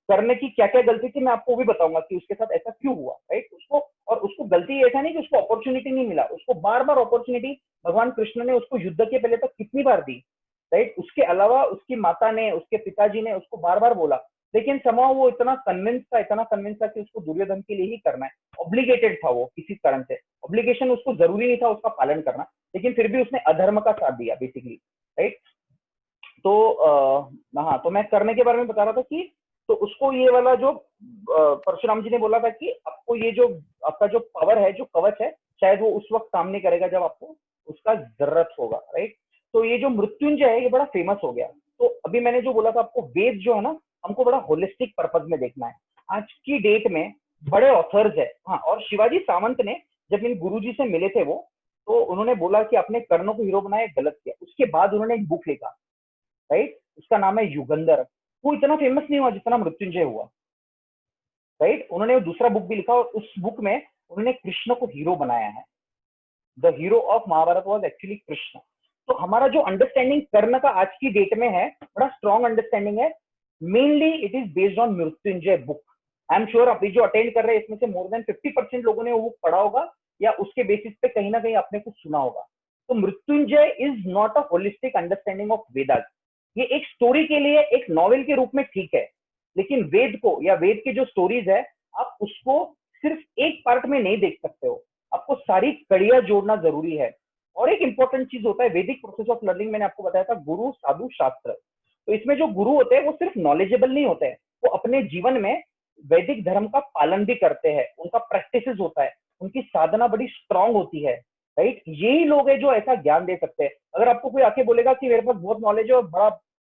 करने की क्या क्या गलती थी मैं आपको भी बताऊंगा कि उसके साथ ऐसा क्यों हुआ, राइट। उसको, और उसको गलती ऐसा नहीं कि उसको अपॉर्चुनिटी नहीं मिला, उसको बार बार अपॉर्चुनिटी भगवान कृष्ण ने उसको युद्ध के पहले तक कितनी बार दी, राइट। उसके अलावा उसकी माता ने, उसके पिताजी ने उसको बार बार बोला, लेकिन समाव वो इतना कन्विंस था, इतना कन्विंस था कि उसको दुर्योधन के लिए ही करना है, ऑब्लिगेटेड था वो किसी कारण से, ऑब्लिगेशन उसको जरूरी नहीं था उसका पालन करना, लेकिन फिर भी उसने अधर्म का साथ दिया बेसिकली, राइट। तो हाँ, तो मैं करने के बारे में बता रहा था कि तो उसको ये वाला जो परशुराम जी ने बोला था कि आपको ये जो आपका जो पावर है, जो कवच है, शायद वो उस वक्त काम नहीं करेगा जब आपको उसका जरूरत होगा, राइट। तो ये जो मृत्युंजय है ये बड़ा फेमस हो गया। तो अभी मैंने जो बोला था आपको, वेद जो है ना, हमको बड़ा होलिस्टिक पर्पज में देखना है। आज की डेट में बड़े ऑथर्स है, हाँ, और शिवाजी सावंत ने जब इन गुरुजी से मिले थे वो, तो उन्होंने बोला कि आपने कर्ण को हीरो बनाया, गलत किया। उसके बाद उन्होंने एक बुक लिखा, राइट, उसका नाम है युगंधर। वो इतना फेमस नहीं हुआ जितना मृत्युंजय हुआ, राइट। उन्होंने दूसरा बुक भी लिखा और उस बुक में उन्होंने कृष्ण को हीरो बनाया है। The hero of Mahabharata was actually Krishna. तो हमारा जो अंडरस्टैंडिंग कर्ण का आज की डेट में है, बड़ा स्ट्रॉन्ग अंडरस्टैंडिंग है। Mainly it is based on Mrityunjay book. I am sure अभी जो अटेंड कर रहे हैं इसमें से मोर देन 50% लोगों ने वो बुक पढ़ा होगा या उसके बेसिस पे कहीं ना कहीं आपने कुछ सुना होगा। तो Mrityunjay is not a holistic understanding of Vedas. ये एक स्टोरी के लिए एक नॉवेल के रूप में ठीक है, लेकिन वेद को या वेद की जो स्टोरीज है, आप उसको सिर्फ एक पार्ट में नहीं देख सकते हो, आपको सारी कड़ियां जोड़ना जरूरी है। और एक इंपॉर्टेंट चीज होता है वैदिक प्रोसेस ऑफ लर्निंग, मैंने आपको बताया था गुरु साधु शास्त्र। तो इसमें जो गुरु होते हैं वो सिर्फ नॉलेजेबल नहीं होते हैं, वो अपने जीवन में वैदिक धर्म का पालन भी करते हैं, उनका प्रैक्टिसेस होता है, उनकी साधना बड़ी स्ट्रांग होती है, राइट। यही लोग हैं जो ऐसा ज्ञान दे सकते हैं। अगर आपको कोई आके बोलेगा कि मेरे पास बहुत नॉलेज है और बड़ा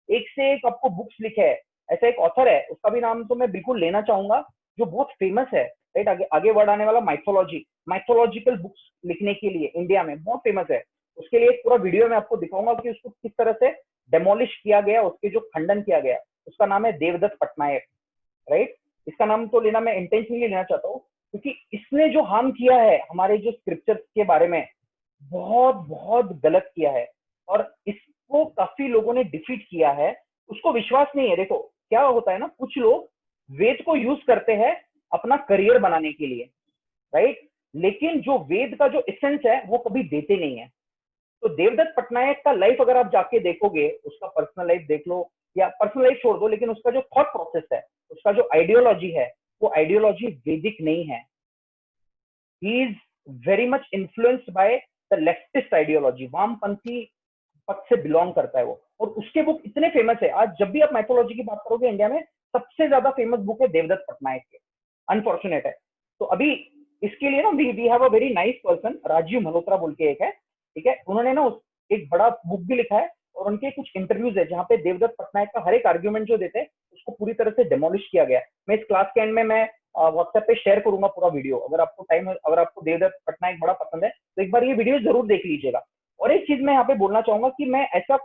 एक से एक आपको बुक्स लिखे है, ऐसा एक ऑथर है, उसका भी नाम तो मैं बिल्कुल लेना चाहूंगा, जो बहुत फेमस है, राइट, आगे आगे बढ़ाने वाला, माइथोलॉजी, माइथोलॉजिकल बुक्स लिखने के लिए इंडिया में बहुत फेमस है। उसके लिए एक पूरा वीडियो मैं आपको दिखाऊंगा कि उसको किस तरह से डेमोलिश किया गया, उसके जो खंडन किया गया। उसका नाम है देवदत्त पटनायक, राइट। इसका नाम तो लेना मैं इंटेंशनली लेना चाहता हूँ क्योंकि इसने जो हार्म किया है हमारे जो स्क्रिप्चर्स के बारे में, बहुत बहुत गलत किया है, और इसको काफी लोगों ने डिफीट किया है। उसको विश्वास नहीं है। देखो क्या होता है ना, कुछ लोग वेद को यूज करते हैं अपना करियर बनाने के लिए, राइट, लेकिन जो वेद का जो एसेंस है वो कभी देते नहीं है। तो देवदत्त पटनायक का लाइफ अगर आप जाके देखोगे, उसका पर्सनल लाइफ देख लो या पर्सनल लाइफ छोड़ दो, लेकिन उसका जो थॉट प्रोसेस है, उसका जो आइडियोलॉजी है, वो आइडियोलॉजी वैदिक नहीं है। He is very much influenced by the leftist ideology, वामपंथी पक्ष से बिलोंग करता है वो। और उसके बुक इतने फेमस है, आज जब भी आप माइथोलॉजी की बात करोगे इंडिया में सबसे ज्यादा फेमस बुक है देवदत्त पटनायक के। अनफॉर्चुनेट है। तो अभी इसके लिए ना we have a very nice person, Rajiv Malhotra बोल के एक है, ठीक है, उन्होंने ना एक बड़ा बुक भी लिखा है और उनके कुछ इंटरव्यूज है जहाँ पे देवदत्त पटनायक का हर एक आर्ग्यूमेंट जो देते हैं उसको पूरी तरह से डेमोलिश किया गया है। मैं इस क्लास के एंड में मैं व्हाट्सएप पे शेयर करूंगा पूरा वीडियो, अगर आपको टाइम, अगर आपको देवदत्त पटनायक बड़ा पसंद है तो एक बार ये वीडियो जरूर देख लीजिएगा। और एक चीज मैं यहाँ पे बोलना चाहूंगा कि मैं ऐसा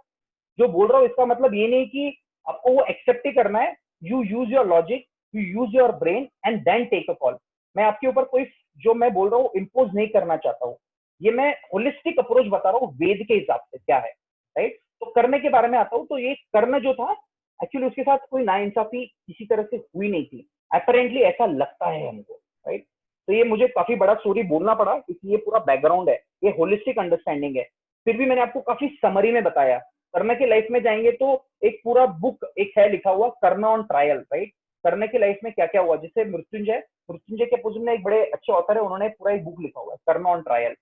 जो बोल रहा हूँ इसका मतलब ये नहीं कि आपको वो एक्सेप्ट ही करना है। You use your logic, you use your brain and then take a call. मैं आपके ऊपर कोई जो मैं बोल रहा हूँ इम्पोज नहीं करना चाहता हूँ, ये मैं होलिस्टिक अप्रोच बता रहा हूँ वेद के हिसाब से क्या है, राइट। तो करने के बारे में आता हूँ, तो ये कर्ण जो था एक्चुअली उसके साथ कोई नाइंसाफी किसी तरह से हुई नहीं थी, अपेरेंटली ऐसा लगता है हमको, राइट। तो ये मुझे काफी बड़ा स्टोरी बोलना पड़ा क्योंकि ये पूरा बैकग्राउंड है, ये होलिस्टिक अंडरस्टैंडिंग है। फिर भी मैंने आपको काफी समरी में बताया। कर्ण के लाइफ में जाएंगे तो एक पूरा बुक एक है लिखा हुआ, कर्ण ऑन ट्रायल, राइट। कर्ण के लाइफ में क्या क्या हुआ, जिससे मृत्युंजय, मृत्युंजय के अपोजिट में एक बड़े अच्छे ऑथर है, उन्होंने पूरा एक बुक लिखा हुआ है कर्ण ऑन ट्रायल,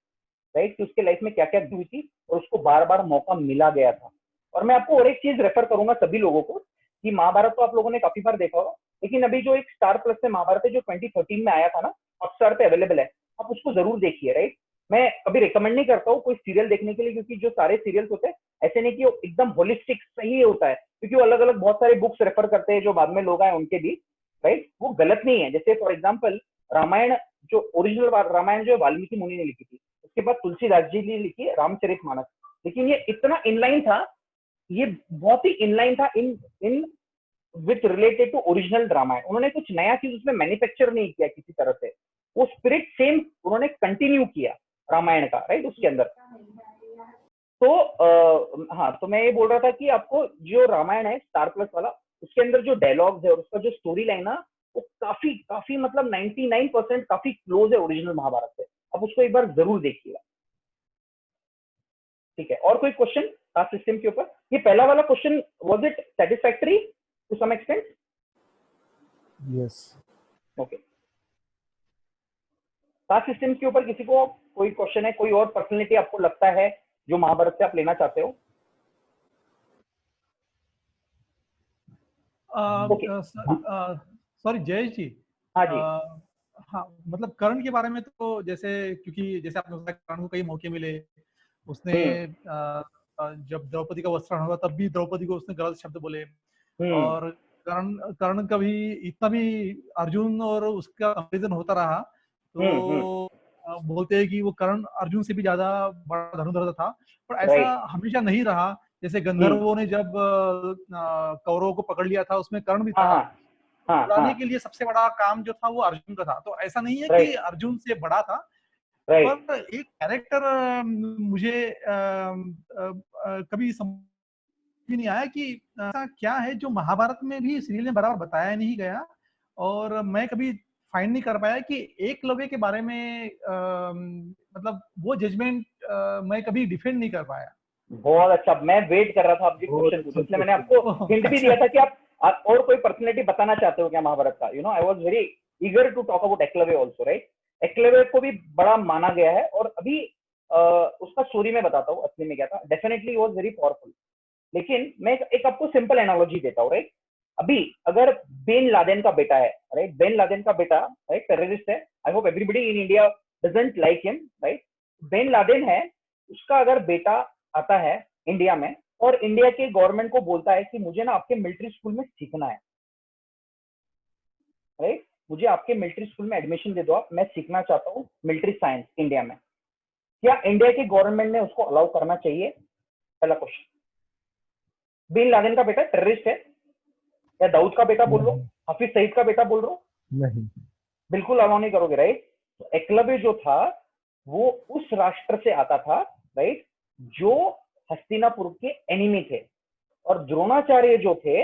राइट, कि उसके लाइफ में क्या क्या हुई थी और उसको बार बार मौका मिला गया था। और मैं आपको और एक चीज रेफर करूंगा सभी लोगों को कि महाभारत तो आप लोगों ने काफी बार देखा होगा, लेकिन अभी जो एक स्टार प्लस से महाभारत है जो 2013 में आया था ना, हॉटस्टार पे अवेलेबल है, आप उसको जरूर देखिए, राइट। मैं कभी रिकमेंड नहीं करता हूँ कोई सीरियल देखने के लिए, क्योंकि जो सारे सीरियल्स होते हैं ऐसे नहीं कि वो एकदम होलिस्टिक सही होता है, क्योंकि वो अलग अलग बहुत सारे बुक्स रेफर करते हैं जो बाद में लोग आए उनके भी, राइट, वो गलत नहीं है। जैसे फॉर एग्जाम्पल रामायण, जो ओरिजिनल रामायण जो वाल्मीकि मुनि ने लिखी थी, उसके बाद तुलसीदास जी ने लिखी है रामचरितमानस, लेकिन ये इतना इनलाइन था, ये बहुत ही इनलाइन था in in with related to original Ramayan. उन्होंने कुछ नया चीज उसमें मैन्युफैक्चर नहीं किया किसी तरह से, वो स्पिरिट सेम उन्होंने कंटिन्यू किया रामायण का, राइट, उसके अंदर। तो हाँ, तो मैं ये बोल रहा था कि आपको जो रामायण है स्टार प्लस वाला, उसके अंदर जो डायलॉग्स है और उसका जो स्टोरी लाइन है वो काफी काफी मतलब 99% काफी क्लोज है ओरिजिनल महाभारत से। आप उसको एक बार जरूर देखिएगा, ठीक है। और कोई क्वेश्चन कास्ट सिस्टम के ऊपर? ये पहला वाला question, was it satisfactory to some extent? Yes. Okay, caste system के ऊपर किसी को कोई क्वेश्चन है? कोई और पर्सनैलिटी आपको लगता है जो महाभारत से आप लेना चाहते हो? ओके, सॉरी जयेश जी। हाँ जी, हाँ, मतलब कर्ण के बारे में तो जैसे, क्योंकि जैसे आपने बताया कर्ण को कई मौके मिले, उसने जब द्रौपदी का वस्त्रण हुआ तब भी द्रौपदी को उसने गलत शब्द बोले, और कर्ण कर्ण का भी इतना भी अर्जुन और उसका कंपेरिजन होता रहा तो बोलते हैं कि वो कर्ण अर्जुन से भी ज्यादा बड़ा धनुर्धर था, पर ऐसा हमेशा नहीं रहा। जैसे गंधर्वों ने जब कौरवों को पकड़ लिया था उसमें कर्ण भी था, उड़ाने के लिए सबसे बड़ा काम जो था वो अर्जुन का था। तो ऐसा नहीं है कि अर्जुन से बड़ा था, पर एक कैरेक्टर मुझे कभी समझ नहीं आया कि ऐसा क्या है जो महाभारत में भी सीरियल में बराबर बताया नहीं गया, और मैं कभी फाइंड नहीं कर पाया कि एकलव्य के बारे में मतलब वो जजमेंट मैं कभी डिफेंड नहीं कर पाया। बहुत अच्छा, मैं वेट कर रहा था आपके क्वेश्चन पूछो, इसलिए मैंने आपको हिंट भी दिया था कि आप और कोई पर्सनैलिटी बताना चाहते हो क्या महाभारत का? You know, I was very eager to talk about Eklavya also, right. Eklavya को भी बड़ा माना गया है, और अभी उसका स्टोरी में बताता हूँ असली में क्या था। डेफिनेटली वाज वेरी पावरफुल, लेकिन मैं एक आपको सिंपल एनालॉजी देता हूँ, राइट। अभी अगर बिन लादेन का बेटा है, राइट, बिन लादेन का बेटा, राइट, टेररिस्ट है। I hope everybody in India doesn't like him, right. Bin Laden है, उसका अगर बेटा आता है इंडिया में और इंडिया के गवर्नमेंट को बोलता है कि मुझे ना आपके मिलिट्री स्कूल में सीखना है, राइट, मुझे आपके मिलिट्री स्कूल में एडमिशन दे दो आप, मैं सीखना चाहता हूँ मिलिट्री साइंस इंडिया में, क्या इंडिया के गवर्नमेंट ने उसको अलाउ करना चाहिए? पहला क्वेश्चन। बिन लादेन का बेटा टेररिस्ट है, या दाऊद का बेटा बोल लो, हाफिज सईद का बेटा बोल रहा हूँ, नहीं, बिल्कुल अलाउ नहीं करोगे, राइट। तो एकलव्य जो था वो उस राष्ट्र से आता था, राइट, जो हस्तिनापुर के एनिमी थे। और द्रोणाचार्य जो थे,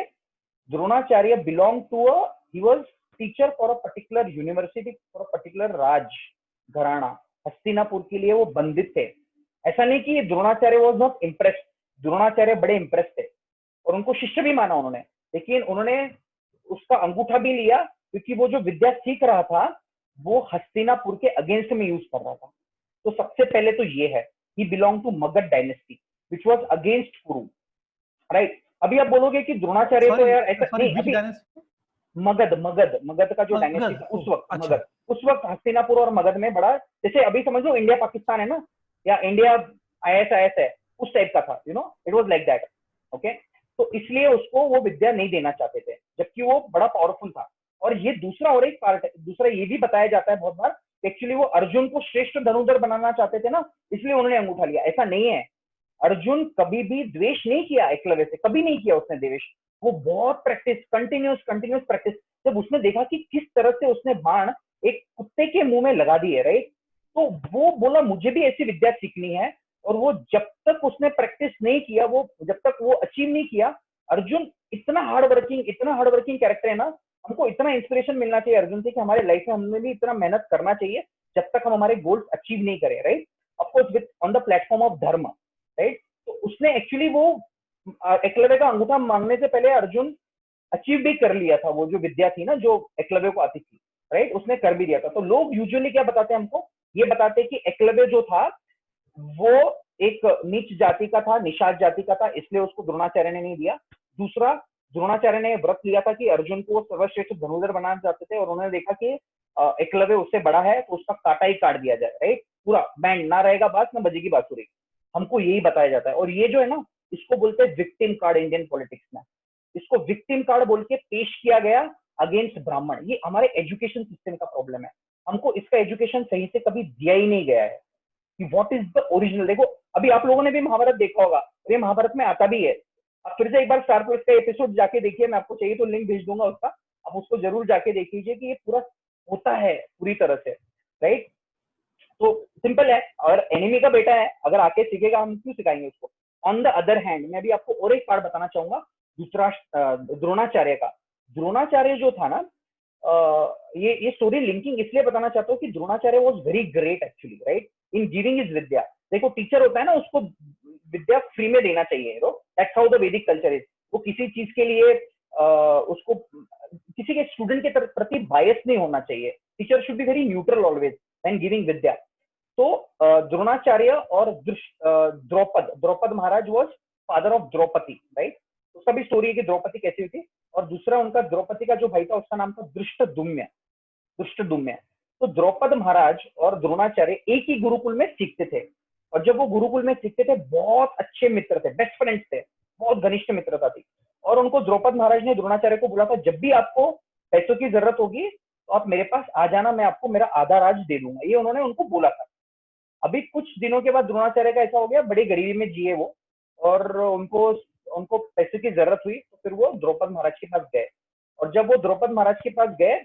Dronacharya belong to he was teacher for a particular university, for a particular राज घराना। हस्तिनापुर के लिए वो बंदित थे। ऐसा नहीं कि Dronacharya was not impressed, Dronacharya बड़े इम्प्रेस थे और उनको शिष्य भी माना उन्होंने, लेकिन उन्होंने उसका अंगूठा भी लिया क्योंकि वो जो विद्या सीख रहा था वो हस्तिनापुर के अगेंस्ट में यूज कर रहा था। तो सबसे पहले तो ये है, he belong to Magadh dynasty which was against Kuru, right. अभी आप बोलोगे कि द्रोणाचार्य तो यार ऐसा नहीं, अभी मगध मगध मगध का जो डायनेस्टी था उस वक्त, अच्छा। मगध उस वक्त हस्तिनापुर और मगध में बड़ा, जैसे अभी समझ लो इंडिया पाकिस्तान है ना, या इंडिया ISIS है, उस टाइप का था, you know, it was like that, okay. तो इसलिए उसको वो विद्या नहीं देना चाहते थे, जबकि वो बड़ा पावरफुल था। और ये दूसरा और एक पार्ट है, दूसरा ये भी बताया जाता है बहुत बार, एक्चुअली वो अर्जुन को श्रेष्ठ धनुर्धर बनाना चाहते थे ना, इसलिए उन्होंने अंगूठा लिया। ऐसा नहीं है, अर्जुन कभी भी द्वेष नहीं किया एकलव्य से, कभी नहीं किया उसने द्वेष। वो बहुत प्रैक्टिस, कंटिन्यूस प्रैक्टिस। जब उसने देखा कि किस तरह से उसने बाण एक कुत्ते के मुंह में लगा दिए, राइट, तो वो बोला मुझे भी ऐसी विद्या सीखनी है। और वो जब तक उसने प्रैक्टिस नहीं किया, वो जब तक वो अचीव नहीं किया, अर्जुन इतना हार्ड वर्किंग कैरेक्टर है ना, हमको इतना इंस्पिरेशन मिलना चाहिए अर्जुन से कि हमारे लाइफ में हमने भी इतना मेहनत करना चाहिए जब तक हम हमारे गोल्स अचीव नहीं करें, right. Of course with on the platform of धर्म, राइट। तो उसने एक्चुअली वो एकलव्य का अंगूठा मांगने से पहले अर्जुन अचीव भी कर लिया था, वो जो विद्या थी ना जो एकलव्य को आती थी, राइट, उसने कर भी दिया था। तो लोग यूजुअली क्या बताते हैं हमको, ये बताते हैं कि एकलव्य जो था वो एक नीच जाति का था, निषाद जाति का था, इसलिए उसको द्रोणाचार्य ने नहीं दिया। दूसरा, द्रोणाचार्य ने व्रत लिया था कि अर्जुन को सर्वश्रेष्ठ धनुर्धर बनाना चाहते थे, और उन्होंने देखा कि एकलव्य उससे बड़ा है तो उसका काटा ही काट दिया जाए, राइट, पूरा बैंड, ना रहेगा बात, ना बजेगी बांसुरी। हमको यही बताया जाता है। और ये जो है ना, इसको बोलते हैं विक्टिम कार्ड इंडियन पॉलिटिक्स में, इसको विक्टिम कार्ड बोल के पेश किया गया अगेंस्ट ब्राह्मण। ये हमारे एजुकेशन सिस्टम का प्रॉब्लम है, हमको इसका एजुकेशन सही से कभी दिया ही नहीं गया है कि व्हाट इज द ओरिजिनल। देखो अभी आप लोगों ने भी महाभारत देखा होगा, ये महाभारत में आता भी है, आप फिर से एक बार स्टार प्लस का एपिसोड जाके देखिए, मैं आपको चाहिए तो लिंक भेज दूंगा उसका, आप उसको जरूर जाके देख लीजिए कि ये पूरा होता है पूरी तरह से, राइट। तो सिंपल है, और एनिमी का बेटा है, अगर आके सीखेगा हम क्यों सिखाएंगे उसको। ऑन द अदर हैंड मैं भी आपको और एक पार्ट बताना चाहूंगा द्रोणाचार्य का। द्रोणाचार्य जो था ना, ये स्टोरी लिंकिंग इसलिए बताना चाहता हूँ कि Dronacharya was very great actually, right, in giving his विद्या। देखो टीचर होता है ना, उसको विद्या फ्री में देना चाहिए, दैट्स हाउ द वैदिक कल्चर इज। वो किसी चीज के लिए उसको किसी के स्टूडेंट के प्रति बायस नहीं होना चाहिए। Teacher should be very neutral always when giving विद्या। तो द्रोणाचार्य और Drupad Maharaj was father of Draupadi, right. उसका भी स्टोरी है कि द्रौपदी कैसी हुई थी। और दूसरा उनका द्रौपदी का जो भाई था उसका नाम था धृष्टद्युम्न। तो द्रौपद महाराज और द्रोणाचार्य एक ही गुरुकुल में सीखते थे, और जब वो गुरुकुल में सीखते थे बहुत अच्छे मित्र थे, बेस्ट फ्रेंड्स थे, बहुत घनिष्ठ मित्रता थी। और उनको द्रौपद महाराज ने द्रोणाचार्य को बोला था, जब भी आपको पैसों की जरूरत होगी तो आप मेरे पास आ जाना, मैं आपको मेरा आधा राज दे दूंगा, ये उन्होंने उनको बोला था। अभी कुछ दिनों के बाद द्रोणाचार्य का ऐसा हो गया, बड़ी गरीबी में जिए वो, और उनको पैसे की जरूरत हुई, तो फिर वो द्रौपद महाराज के पास गए। और जब वो द्रौपद महाराज के पास गए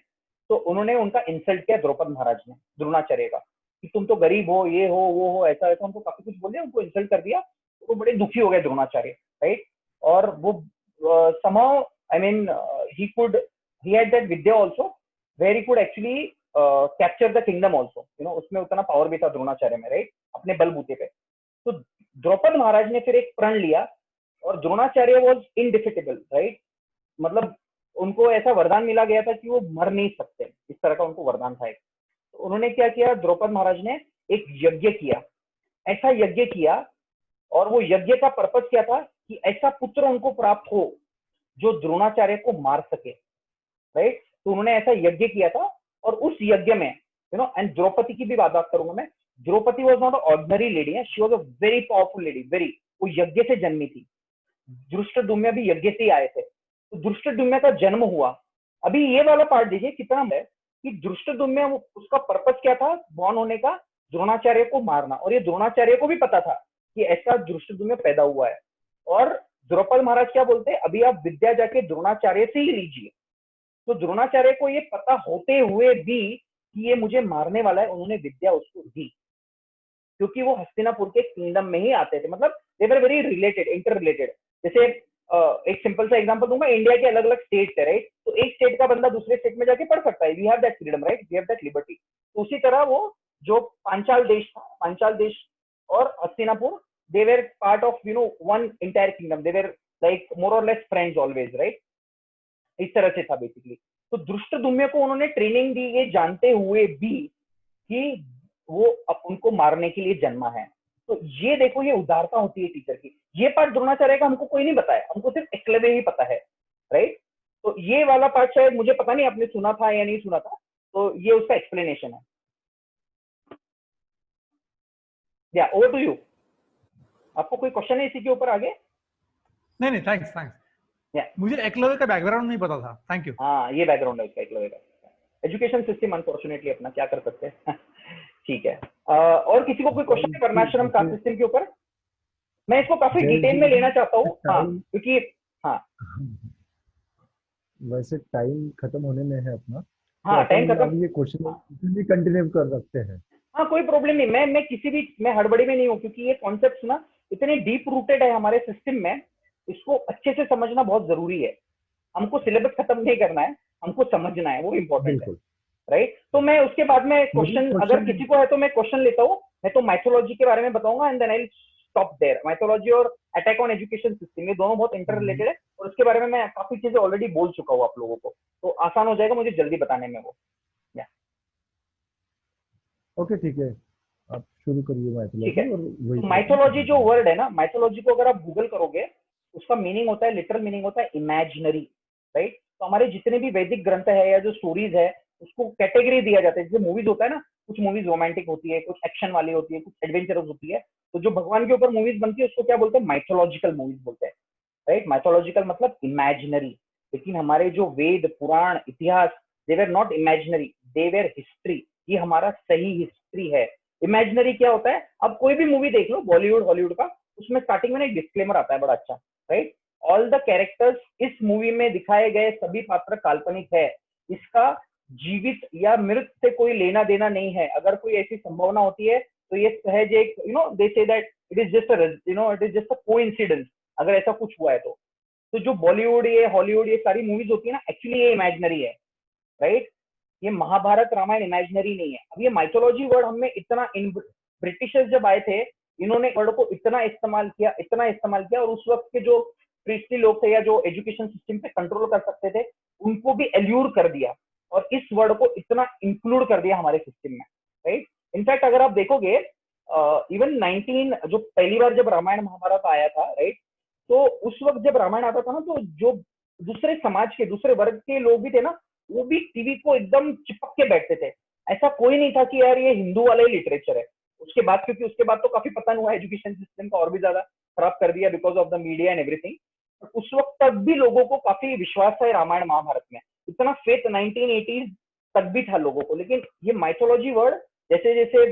तो उन्होंने उनका इंसल्ट किया, द्रौपद महाराज ने द्रोणाचार्य का, कि तुम तो गरीब हो, ये हो वो हो, ऐसा ऐसा, उनको काफी कुछ बोल दिया, उनको इंसल्ट कर दिया। तो वो बड़े दुखी हो गए द्रोणाचार्य, राइट। और वो somehow I mean he had that vidya also where he could actually capture the kingdom also, उसमें उतना पावर भी था द्रोणाचार्य में, राइट, अपने बलबूते पे। तो द्रौपद महाराज ने फिर एक प्रण लिया, और द्रोणाचार्य वाज इनडिफिटेबल, राइट, मतलब उनको ऐसा वरदान मिला गया था कि वो मर नहीं सकते, इस तरह का उनको वरदान था एक। तो उन्होंने क्या किया, द्रौपद महाराज ने एक यज्ञ किया, ऐसा यज्ञ किया, और वो यज्ञ का पर्पस क्या था कि ऐसा पुत्र उनको प्राप्त हो जो द्रोणाचार्य को मार सके, राइट। तो उन्होंने ऐसा यज्ञ किया था, और उस यज्ञ में एंड द्रौपदी की भी बात करूंगा मैं। Draupadi was not ordinary lady, she was a very powerful lady, very, वो यज्ञ से जन्मी थी। धृष्टद्युम्न भी यज्ञ से ही आए थे, तो धृष्टद्युम्न का जन्म हुआ। अभी ये वाला पार्ट देखिए कितना है कि धृष्टद्युम्न, उसका पर्पस क्या था बॉर्न होने का, द्रोणाचार्य को मारना, और ये द्रोणाचार्य को भी पता था कि ऐसा धृष्टद्युम्न पैदा हुआ है। और द्रौपद महाराज क्या बोलते हैं, अभी आप विद्या जाके द्रोणाचार्य से ही लीजिए। तो द्रोणाचार्य को ये पता होते हुए भी कि ये मुझे मारने वाला है, उन्होंने विद्या उसको दी, क्योंकि वो हस्तिनापुर के किंगडम में ही आते थे, मतलब they were very related, interrelated. जैसे एक सिंपल सा एग्जांपल दूंगा, इंडिया के अलग अलग स्टेट है, राइट, तो एक स्टेट का बंदा दूसरे स्टेट में जाके पढ़ सकता है, we have that freedom, right, we have that liberty. तो उसी तरह वो जो पांचाल देश था, पांचाल देश और Hastinapur, they were part of one entire kingdom, they were like more or less friends always, right, इस तरह से था बेसिकली। तो धृष्टद्युम्न को उन्होंने ट्रेनिंग दी, ये जानते हुए भी कि वो उनको मारने के लिए जन्मा है। तो ये देखो, ये उदारता होती है टीचर की। ये पार्ट द्रोणाचार्य का हमको कोई नहीं बताया, हमको सिर्फ एकलव्य ही पता है, राइट। तो ये वाला पार्ट शायद, मुझे पता नहीं आपने सुना था या नहीं सुना था, तो ये उसका एक्सप्लेनेशन है। या ओवर टू यू, आपको कोई क्वेश्चन है इसी के ऊपर आगे? नहीं, थैंक्स। मुझे एकलव्य का बैकग्राउंड नहीं पता था, थैंक यू। हाँ, ये बैकग्राउंड है उसका, एकलव्य का। एजुकेशन सिस्टम अनफॉर्चुनेटली अपना क्या कर सकते हैं। ठीक है, और किसी को कोई क्वेश्चन है वर्णाश्रम कास्ट सिस्टम के ऊपर? मैं इसको काफी डिटेल में लेना चाहता हूँ, हाँ, क्योंकि हाँ, वैसे टाइम खत्म होने में है अपना। हाँ, टाइम खत्म, ये क्वेश्चन भी कंटिन्यू कर सकते हैं। हाँ, कोई प्रॉब्लम नहीं, मैं हड़बड़ी में नहीं हूँ, क्योंकि ये कॉन्सेप्ट ना इतने डीप रूटेड है हमारे सिस्टम में, इसको अच्छे से समझना बहुत जरूरी है। हमको सिलेबस खत्म नहीं करना है, हमको समझना है, वो इम्पोर्टेंट है, राइट। तो मैं उसके बाद में क्वेश्चन, अगर किसी को है तो मैं क्वेश्चन लेता हूँ। मैं तो माइथोलॉजी के बारे में बताऊंगा, and then I will stop there. Mythology और अटैक ऑन एजुकेशन सिस्टम, ये दोनों बहुत इंटर रिलेटेड है, और उसके बारे में मैं काफी चीजें ऑलरेडी बोल चुका हूँ आप लोगों को, तो आसान हो जाएगा मुझे जल्दी बताने में वो। ओके, ठीक है, आप शुरू करिए माइथोलॉजी। और वही माइथोलॉजी जो वर्ड है ना, माइथोलॉजी को अगर आप गूगल करोगे, उसका मीनिंग होता है, लिटरल मीनिंग होता है इमेजिनरी, राइट। तो हमारे जितने भी वैदिक ग्रंथ है या जो स्टोरीज है, उसको कैटेगरी दिया जाता है। जैसे मूवीज होता है ना, कुछ मूवीज रोमांटिक होती है, कुछ एक्शन वाली होती है, कुछ एडवेंचरस होती है। तो जो भगवान के ऊपर मूवीज बनती है उसको क्या बोलते हैं, माइथोलॉजिकल मूवीज बोलते हैं, राइट। माइथोलॉजिकल मतलब इमेजिनरी। लेकिन हमारे जो वेद, पुराण, इतिहास, they were not imaginary, they were history. ये हमारा सही हिस्ट्री है। इमेजिनरी क्या होता है, अब कोई भी मूवी देख लो, बॉलीवुड हॉलीवुड का, उसमें स्टार्टिंग में एक डिस्क्लेमर आता है बड़ा अच्छा, राइट। ऑल द कैरेक्टर्स इस मूवी में दिखाए गए सभी पात्र काल्पनिक है, इसका जीवित या मृत से कोई लेना देना नहीं है। अगर कोई ऐसी संभावना होती है तो ये सहज एक they say that it is just it is just a coincidence, अगर ऐसा कुछ हुआ है तो जो बॉलीवुड ये हॉलीवुड ये सारी मूवीज होती है ना, एक्चुअली ये इमेजिनरी है, राइट? ये महाभारत रामायण इमेजिनरी नहीं है। अब ये माइथोलॉजी वर्ड हमें इतना ब्रिटिशर्स जब आए थे, इन्होंने वर्ड को इतना इस्तेमाल किया और उस वक्त के जो प्रीस्टली लोग थे या जो एजुकेशन सिस्टम पे कंट्रोल कर सकते थे, उनको भी एल्यूर कर दिया और इस वर्ड को इतना इंक्लूड कर दिया हमारे सिस्टम में, राइट? इनफैक्ट अगर आप देखोगे इवन 19 जो पहली बार जब रामायण महाभारत आया था, राइट, तो उस वक्त जब रामायण आता था ना, तो जो दूसरे समाज के दूसरे वर्ग के लोग भी थे ना, वो भी टीवी को एकदम चिपक के बैठते थे। ऐसा कोई नहीं था कि यार ये हिंदू वाला ही लिटरेचर है। उसके बाद, क्योंकि उसके बाद तो काफी पतन हुआ एजुकेशन सिस्टम का, और भी ज्यादा खराब कर दिया because of the media and everything. उस वक्त तक भी लोगों को काफी विश्वास है रामायण महाभारत में, इतना फेथ 1980s तक भी था लोगों को। लेकिन ये माइथोलॉजी वर्ड जैसे जैसे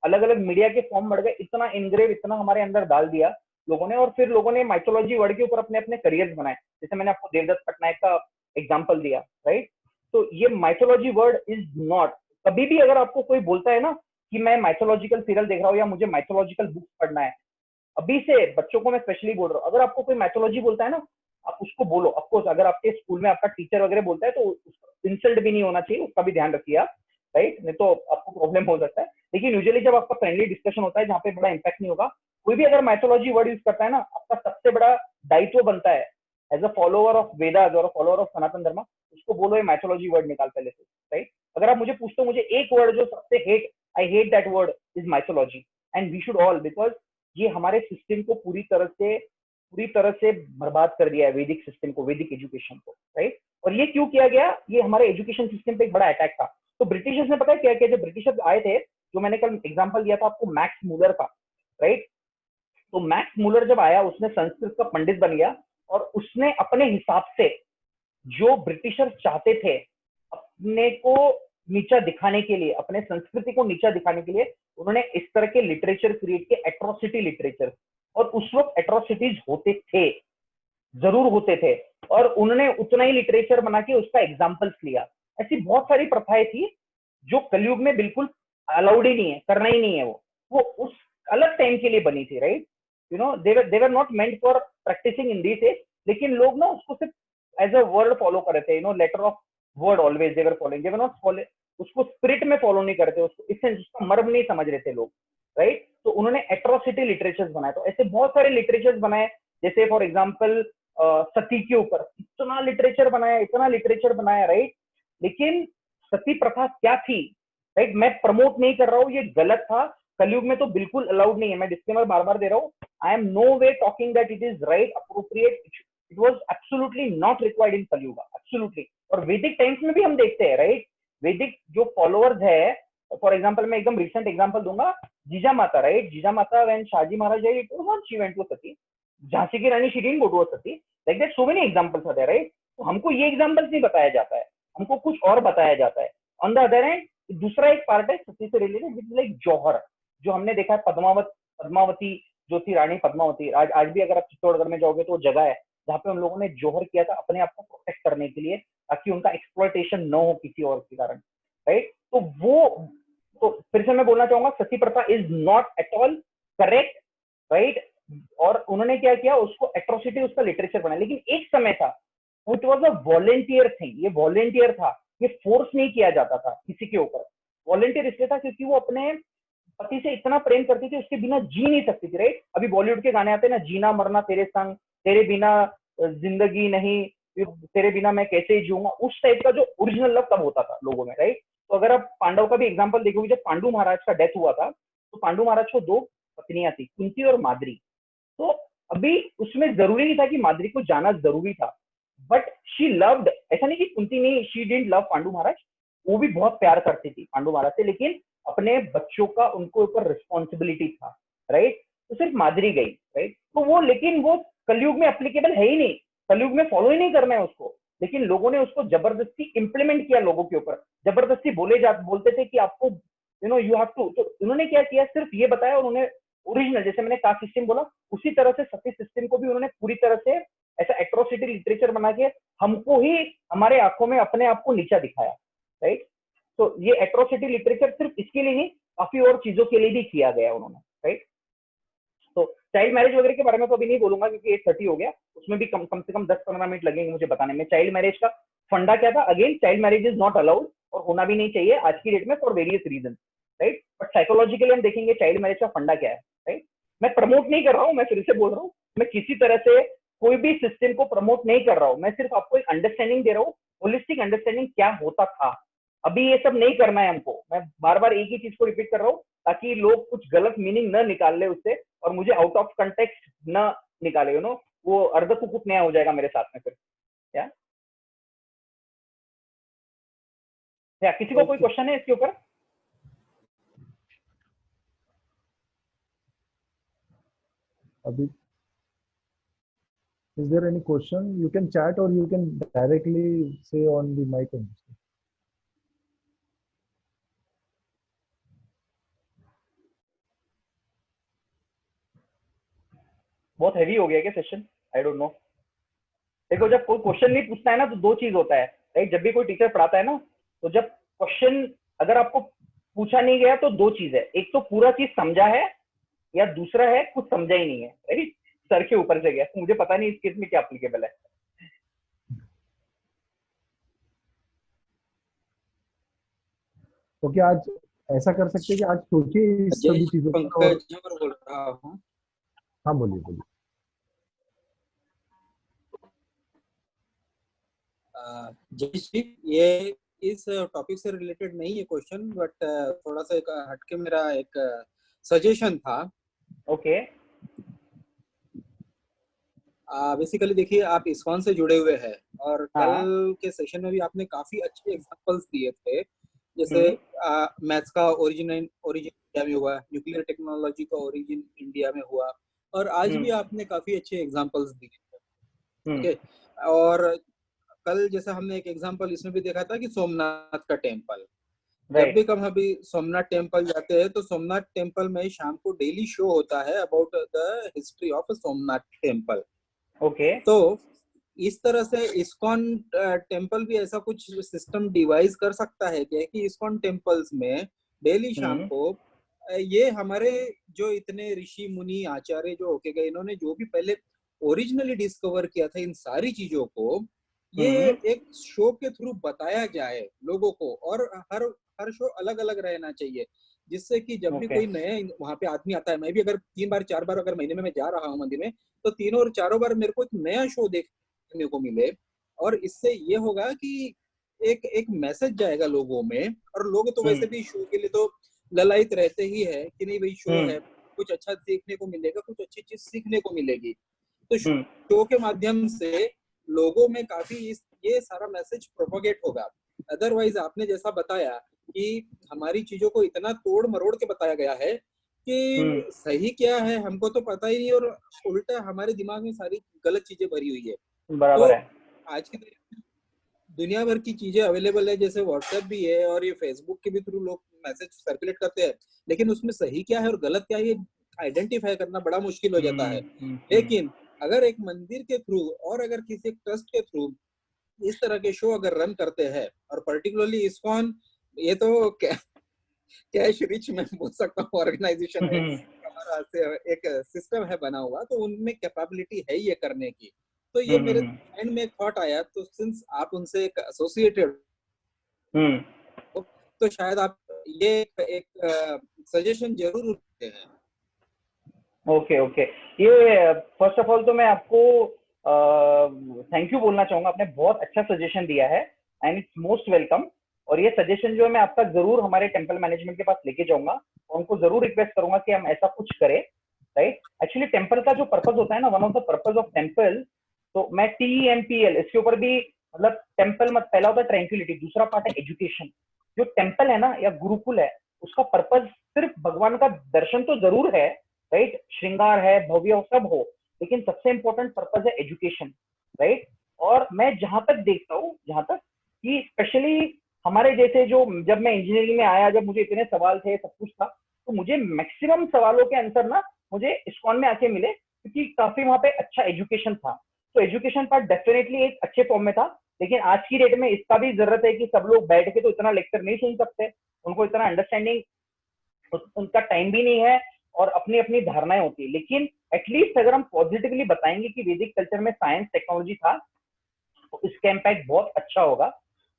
अलग अलग मीडिया के फॉर्म बढ़ गए, इतना इनग्रेव, इतना हमारे अंदर डाल दिया लोगों ने, और फिर लोगों ने माइथोलॉजी वर्ड के ऊपर अपने अपने करियर्स बनाए। जैसे मैंने आपको देवदत्त पटनायक का एग्जाम्पल दिया, राइट? तो ये माइथोलॉजी वर्ड इज नॉट, कभी भी अगर आपको कोई बोलता है ना कि मैं माइथोलॉजिकल सीरियल देख रहा हूँ या मुझे माइथोलॉजिकल बुक्स पढ़ना है, अभी से बच्चों को मैं स्पेशली बोल रहा हूँ, अगर आपको कोई माइथोलॉजी बोलता है ना, आप उसको बोलो। ऑफकोर्स अगर आपके स्कूल में आपका टीचर वगैरह बोलता है तो इंसल्ट भी नहीं होना चाहिए, उसका भी ध्यान रखिए आप, राइट? नहीं तो आपको प्रॉब्लम हो सकता है। लेकिन यूजुअली जब आपका फ्रेंडली डिस्कशन होता है जहाँ पे बड़ा इंपैक्ट नहीं होगा, कोई भी अगर माइथोलॉजी वर्ड यूज करता है ना, आपका सबसे बड़ा दायित्व बनता है as a follower of Vedas और फॉलोअर ऑफ सनातन धर्म, उसको बोलो ये माइथोलॉजी वर्ड निकाल पहले से, राइट? अगर आप मुझे पूछते हो मुझे एक वर्ड जो सबसे I hate that word is mythology, and we should all, because ये हमारे सिस्टम को पूरी तरह से बर्बाद कर दिया है, वैदिक सिस्टम को, वैदिक एजुकेशन को, राइट? और ये क्यों किया गया? ये हमारे एजुकेशन सिस्टम पे एक बड़ा अटैक था। तो ब्रिटिशर्स ने पता है क्या किया? जब ब्रिटिशर्स आए थे, जो मैंने कल एग्जांपल दिया था आपको मैक्स मूलर का, राइट? तो मैक्स मूलर जब आया, उसने संस्कृत का पंडित बन गया और उसने अपने हिसाब से जो ब्रिटिशर्स चाहते थे अपने को नीचा दिखाने के लिए, अपने संस्कृति को नीचा दिखाने के लिए, उन्होंने इस तरह के लिटरेचर क्रिएट किए, एट्रोसिटी लिटरेचर। और उस वक्त एट्रोसिटीज होते थे, जरूर होते थे, और उन्होंने उतना ही लिटरेचर बना के उसका एग्जाम्पल्स लिया। ऐसी बहुत सारी प्रथाएं थी जो कलयुग में बिल्कुल अलाउड ही नहीं है, करना ही नहीं है। वो उस अलग टाइम के लिए बनी थी, right? They were not meant for practising in this age, लेकिन लोग ना उसको सिर्फ एज अ वर्ड फॉलो कर रहे थे, letter of word always they were following, they were not follow, उसको स्पिरिट में फॉलो नहीं करते, उसको इससे उसका मर्म नहीं समझ रहे थे लोग, राइट? तो उन्होंने एट्रोसिटी लिटरेचर्स बनाए। तो ऐसे बहुत सारे लिटरेचर्स बनाए, जैसे फॉर एग्जाम्पल सती के ऊपर इतना लिटरेचर बनाया, राइट? लेकिन सती प्रथा क्या थी, राइट? मैं प्रमोट नहीं कर रहा हूँ, ये गलत था, कलयुग में तो बिल्कुल अलाउड नहीं है। मैं डिस्क्लेमर बार बार दे रहा हूँ, I am no way talking that it is right, appropriate, it was absolutely not required in Kalyug, absolutely. और वैदिक टाइम्स में भी हम देखते हैं, राइट? वैदिक जो फॉलोअर्स है, फॉर एग्जाम्पल मैं एकदम रिसेंट एग्जाम्पल दूंगा, जीजा माता, राइट? जीजा माता व्हेन शाहजी महाराज है, it was not she went to sati, Jhansi की रानी she didn't go to sati, like that so many examples are there, right? तो हमको ये एग्जांपल्स नहीं बताया जाता है, हमको कुछ और बताया जाता है। ऑन द अदर हैंड दूसरा एक पार्ट है सती से रिलेटेड, विच इज लाइक जौहर, जो हमने देखा है पद्मावती जो थी, रानी पद्मावती। आज भी अगर आप चित्तौड़गढ़ में जाओगे तो वो जगह है जहाँ पे उन लोगों ने जौहर किया था अपने आप को प्रोटेक्ट करने के लिए, ताकि उनका एक्सप्लॉयटेशन न हो किसी और के कारण, राइट? तो वो, तो फिर से मैं बोलना चाहूंगा, सती प्रथा is not at all correct, right? और उन्होंने क्या किया, उसको एट्रोसिटी, उसका लिटरेचर बना। लेकिन एक समय था, it was a volunteer thing, ये वॉलेंटियर था, ये फोर्स नहीं किया जाता था किसी के ऊपर। वॉलेंटियर इसलिए था क्योंकि वो अपने पति से इतना प्रेम करती थी, उसके बिना जी नहीं सकती थी, राइट? अभी बॉलीवुड के गाने आते हैं ना, जीना मरना तेरे संग, तेरे बिना जिंदगी नहीं, तेरे बिना मैं कैसे जीऊंगा, उस टाइप का जो ओरिजिनल लव तब होता था लोगों में, राइट? तो अगर आप पांडव का भी एग्जाम्पल देखोगे, जब पांडु महाराज का डेथ हुआ था, तो पांडु महाराज को 2 पत्नियां थी, कुंती और माद्री। तो अभी उसमें जरूरी नहीं था कि माद्री को जाना जरूरी था, बट शी लव्ड, ऐसा नहीं कि कुंती नहीं, शी डिडंट लव पांडु महाराज, वो भी बहुत प्यार करती थी पांडु महाराज से, लेकिन अपने बच्चों का उनको ऊपर रिस्पॉन्सिबिलिटी था, राइट? तो सिर्फ माद्री गई, राइट? तो वो, लेकिन वो कलयुग में एप्लीकेबल है ही नहीं, कलयुग में फॉलो ही नहीं करना है उसको, लेकिन लोगों ने उसको जबरदस्ती इंप्लीमेंट किया, लोगों के ऊपर जबरदस्ती बोलते थे कि आपको यू हैव टू। तो उन्होंने क्या किया, सिर्फ ये बताया, और उन्हें ओरिजिनल, जैसे मैंने कास्ट सिस्टम बोला उसी तरह से सती सिस्टम को भी उन्होंने पूरी तरह से ऐसा एट्रोसिटी लिटरेचर बना के हमको ही हमारे आंखों में अपने आप को नीचा दिखाया, राइट। तो ये एट्रोसिटी लिटरेचर सिर्फ इसके लिए नहीं, काफी और चीजों के लिए भी किया गया उन्होंने, राइट। तो चाइल्ड मैरिज वगैरह के बारे में तो अभी नहीं बोलूंगा क्योंकि 8:30 हो गया, उसमें भी कम से कम 10-15 मिनट लगेंगे मुझे बताने में। चाइल्ड मैरिज का फंडा क्या था, again child marriage is not allowed और होना भी नहीं चाहिए आज की डेट में for various reason, right. But psychologically हम देखेंगे चाइल्ड मैरिज का फंडा क्या है, राइट। मैं प्रमोट नहीं कर रहा हूँ, मैं फिर से बोल रहा हूँ, मैं किसी तरह से कोई भी सिस्टम को प्रमोट नहीं कर रहा हूँ, मैं सिर्फ आपको एक अंडरस्टैंडिंग दे रहा हूँ, होलिस्टिक अंडरस्टैंडिंग क्या होता था। अभी ये सब नहीं करना है हमको, मैं बार बार एक ही चीज को रिपीट कर रहा हूँ ताकि लोग कुछ गलत मीनिंग न निकाल ले उससे और मुझे आउट ऑफ कंटेक्स्ट न निकाले, वो अर्ध कुकुट नया हो जाएगा मेरे साथ में फिर। या किसी को कोई क्वेश्चन है इसके ऊपर? अभी is there any question? You can chat or you can directly say on the mic. बहुत हैवी हो गया क्या सेशन? I don't know. देखो जब कोई क्वेश्चन नहीं पूछता है ना तो दो चीज होता है, राइट। जब भी कोई टीचर पढ़ाता है ना तो जब क्वेश्चन अगर आपको पूछा नहीं गया तो दो चीज है, एक तो पूरा चीज समझा है या दूसरा है कुछ समझा ही नहीं है, राइट। सर के ऊपर से गया, मुझे पता नहीं इस केस में क्या एप्लीकेबल है। ओके, आज ऐसा कर सकते हैं कि आज सोचिए इस सभी चीजों पर। और पंकज बोल रहा हूँ। हाँ बोलिए बोलिए। जयेश जी, ये इस टॉपिक से रिलेटेड नहीं है क्वेश्चन, बट थोड़ा सा एक हटके मेरा एक सजेशन था। ओके। बेसिकली देखिए, आप इस्कॉन से जुड़े हुए हैं और कल के सेशन में भी आपने काफी अच्छे एग्जांपल्स दिए थे, जैसे मैथ्स का ओरिजिन इंडिया में हुआ, न्यूक्लियर टेक्नोलॉजी का ओरिजिन इंडिया में हुआ, और आज भी आपने काफी अच्छे एग्जांपल्स दिए थे। ओके, और कल जैसा हमने एक एग्जांपल इसमें भी देखा था कि सोमनाथ का टेम्पल, जब भी हम अभी सोमनाथ टेम्पल जाते हैं तो सोमनाथ टेम्पल में शाम को डेली शो होता है about the history of Somnath temple. Okay. तो इस तरह से इस्कॉन टेम्पल भी ऐसा कुछ सिस्टम डिवाइस कर सकता है क्या कि इस्कॉन टेम्पल्स में डेली शाम को ये हमारे जो इतने ऋषि मुनि आचार्य जो होके गए, इन्होंने जो भी पहले ओरिजिनली डिस्कवर किया था इन सारी चीजों को, ये एक शो के थ्रू बताया जाए लोगों को, और हर शो अलग अलग रहना चाहिए, जिससे कि जब भी कोई नया वहां पे आदमी आता है, मैं भी अगर 3 बार 4 बार अगर महीने में मैं जा रहा हूँ मंदिर में, तो 3 और 4 बार मेरे को एक नया शो देखने को मिले, और इससे ये होगा कि एक मैसेज जाएगा लोगों में। और लोग तो वैसे भी शो के लिए तो ललायत रहते ही है कि नहीं भाई शो है, कुछ अच्छा देखने को मिलेगा, कुछ अच्छी चीज सीखने को मिलेगी। तो शो के माध्यम से लोगों में काफी ये सारा मैसेज प्रोपोगेट होगा। अदरवाइज आपने जैसा बताया कि हमारी चीजों को इतना तोड़ मरोड़ के बताया गया है कि सही क्या है हमको तो पता ही नहीं, और उल्टा हमारे दिमाग में सारी गलत चीजें भरी हुई है। बराबर है। आज की दुनिया भर की चीजें अवेलेबल है, जैसे व्हाट्सएप भी है और ये फेसबुक के भी थ्रू लोग मैसेज सर्कुलेट करते हैं, लेकिन उसमें सही क्या है और गलत क्या है ये आइडेंटिफाई करना बड़ा मुश्किल हो जाता है। लेकिन अगर एक मंदिर के थ्रू और अगर किसी एक ट्रस्ट के थ्रू इस तरह के शो अगर रन करते हैं, और पर्टिकुलरली इस्कॉन, ये तो कैश रिच मैं बोल सकता हूँ ऑर्गेनाइजेशन है, हमारा एक सिस्टम है बना हुआ, तो उनमें कैपेबिलिटी है ये करने की। तो ये मेरे माइंड में एक थॉट आया, तो सिंस आप उनसे एक एसोसिएटेड तो शायद आप ये एक सजेशन जरूर देते हैं। ओके ओके, ये फर्स्ट ऑफ ऑल तो मैं आपको थैंक यू बोलना चाहूंगा, आपने बहुत अच्छा सजेशन दिया है एंड इट्स मोस्ट वेलकम। और ये सजेशन जो है मैं आपका जरूर हमारे टेंपल मैनेजमेंट के पास लेके जाऊंगा और उनको जरूर रिक्वेस्ट करूंगा कि हम ऐसा कुछ करें, राइट। एक्चुअली टेंपल का जो पर्पस होता है ना, one of the purpose of temple, तो मैं TEMPL इसके ऊपर भी, मतलब टेंपल मत, पहला होता है ट्रैंक्विलिटी, दूसरा पार्ट है एजुकेशन। जो टेंपल है ना या गुरुकुल है, उसका पर्पस सिर्फ भगवान का दर्शन तो जरूर है, राइट, श्रृंगार है, भव्य सब हो, लेकिन सबसे इंपॉर्टेंट पर्पस है एजुकेशन, राइट। और मैं जहां तक देखता हूँ, जहां तक कि स्पेशली हमारे जैसे जो, जब मैं इंजीनियरिंग में आया, जब मुझे इतने सवाल थे, सब कुछ था, तो मुझे मैक्सिमम सवालों के आंसर ना मुझे इस्कॉन में आके मिले, क्योंकि काफी वहाँ पे अच्छा एजुकेशन था। तो एजुकेशन पार्ट डेफिनेटली एक अच्छे फॉर्म में था, लेकिन आज की डेट में इसका भी जरूरत है कि सब लोग बैठ के तो इतना लेक्चर नहीं सुन सकते, उनको इतना अंडरस्टैंडिंग, उनका टाइम भी नहीं है, और अपनी अपनी धारणाएं होती है। लेकिन एटलीस्ट अगर हम पॉजिटिवली बताएंगे कि वैदिक कल्चर में साइंस टेक्नोलॉजी था, तो इसका इम्पैक्ट बहुत अच्छा होगा।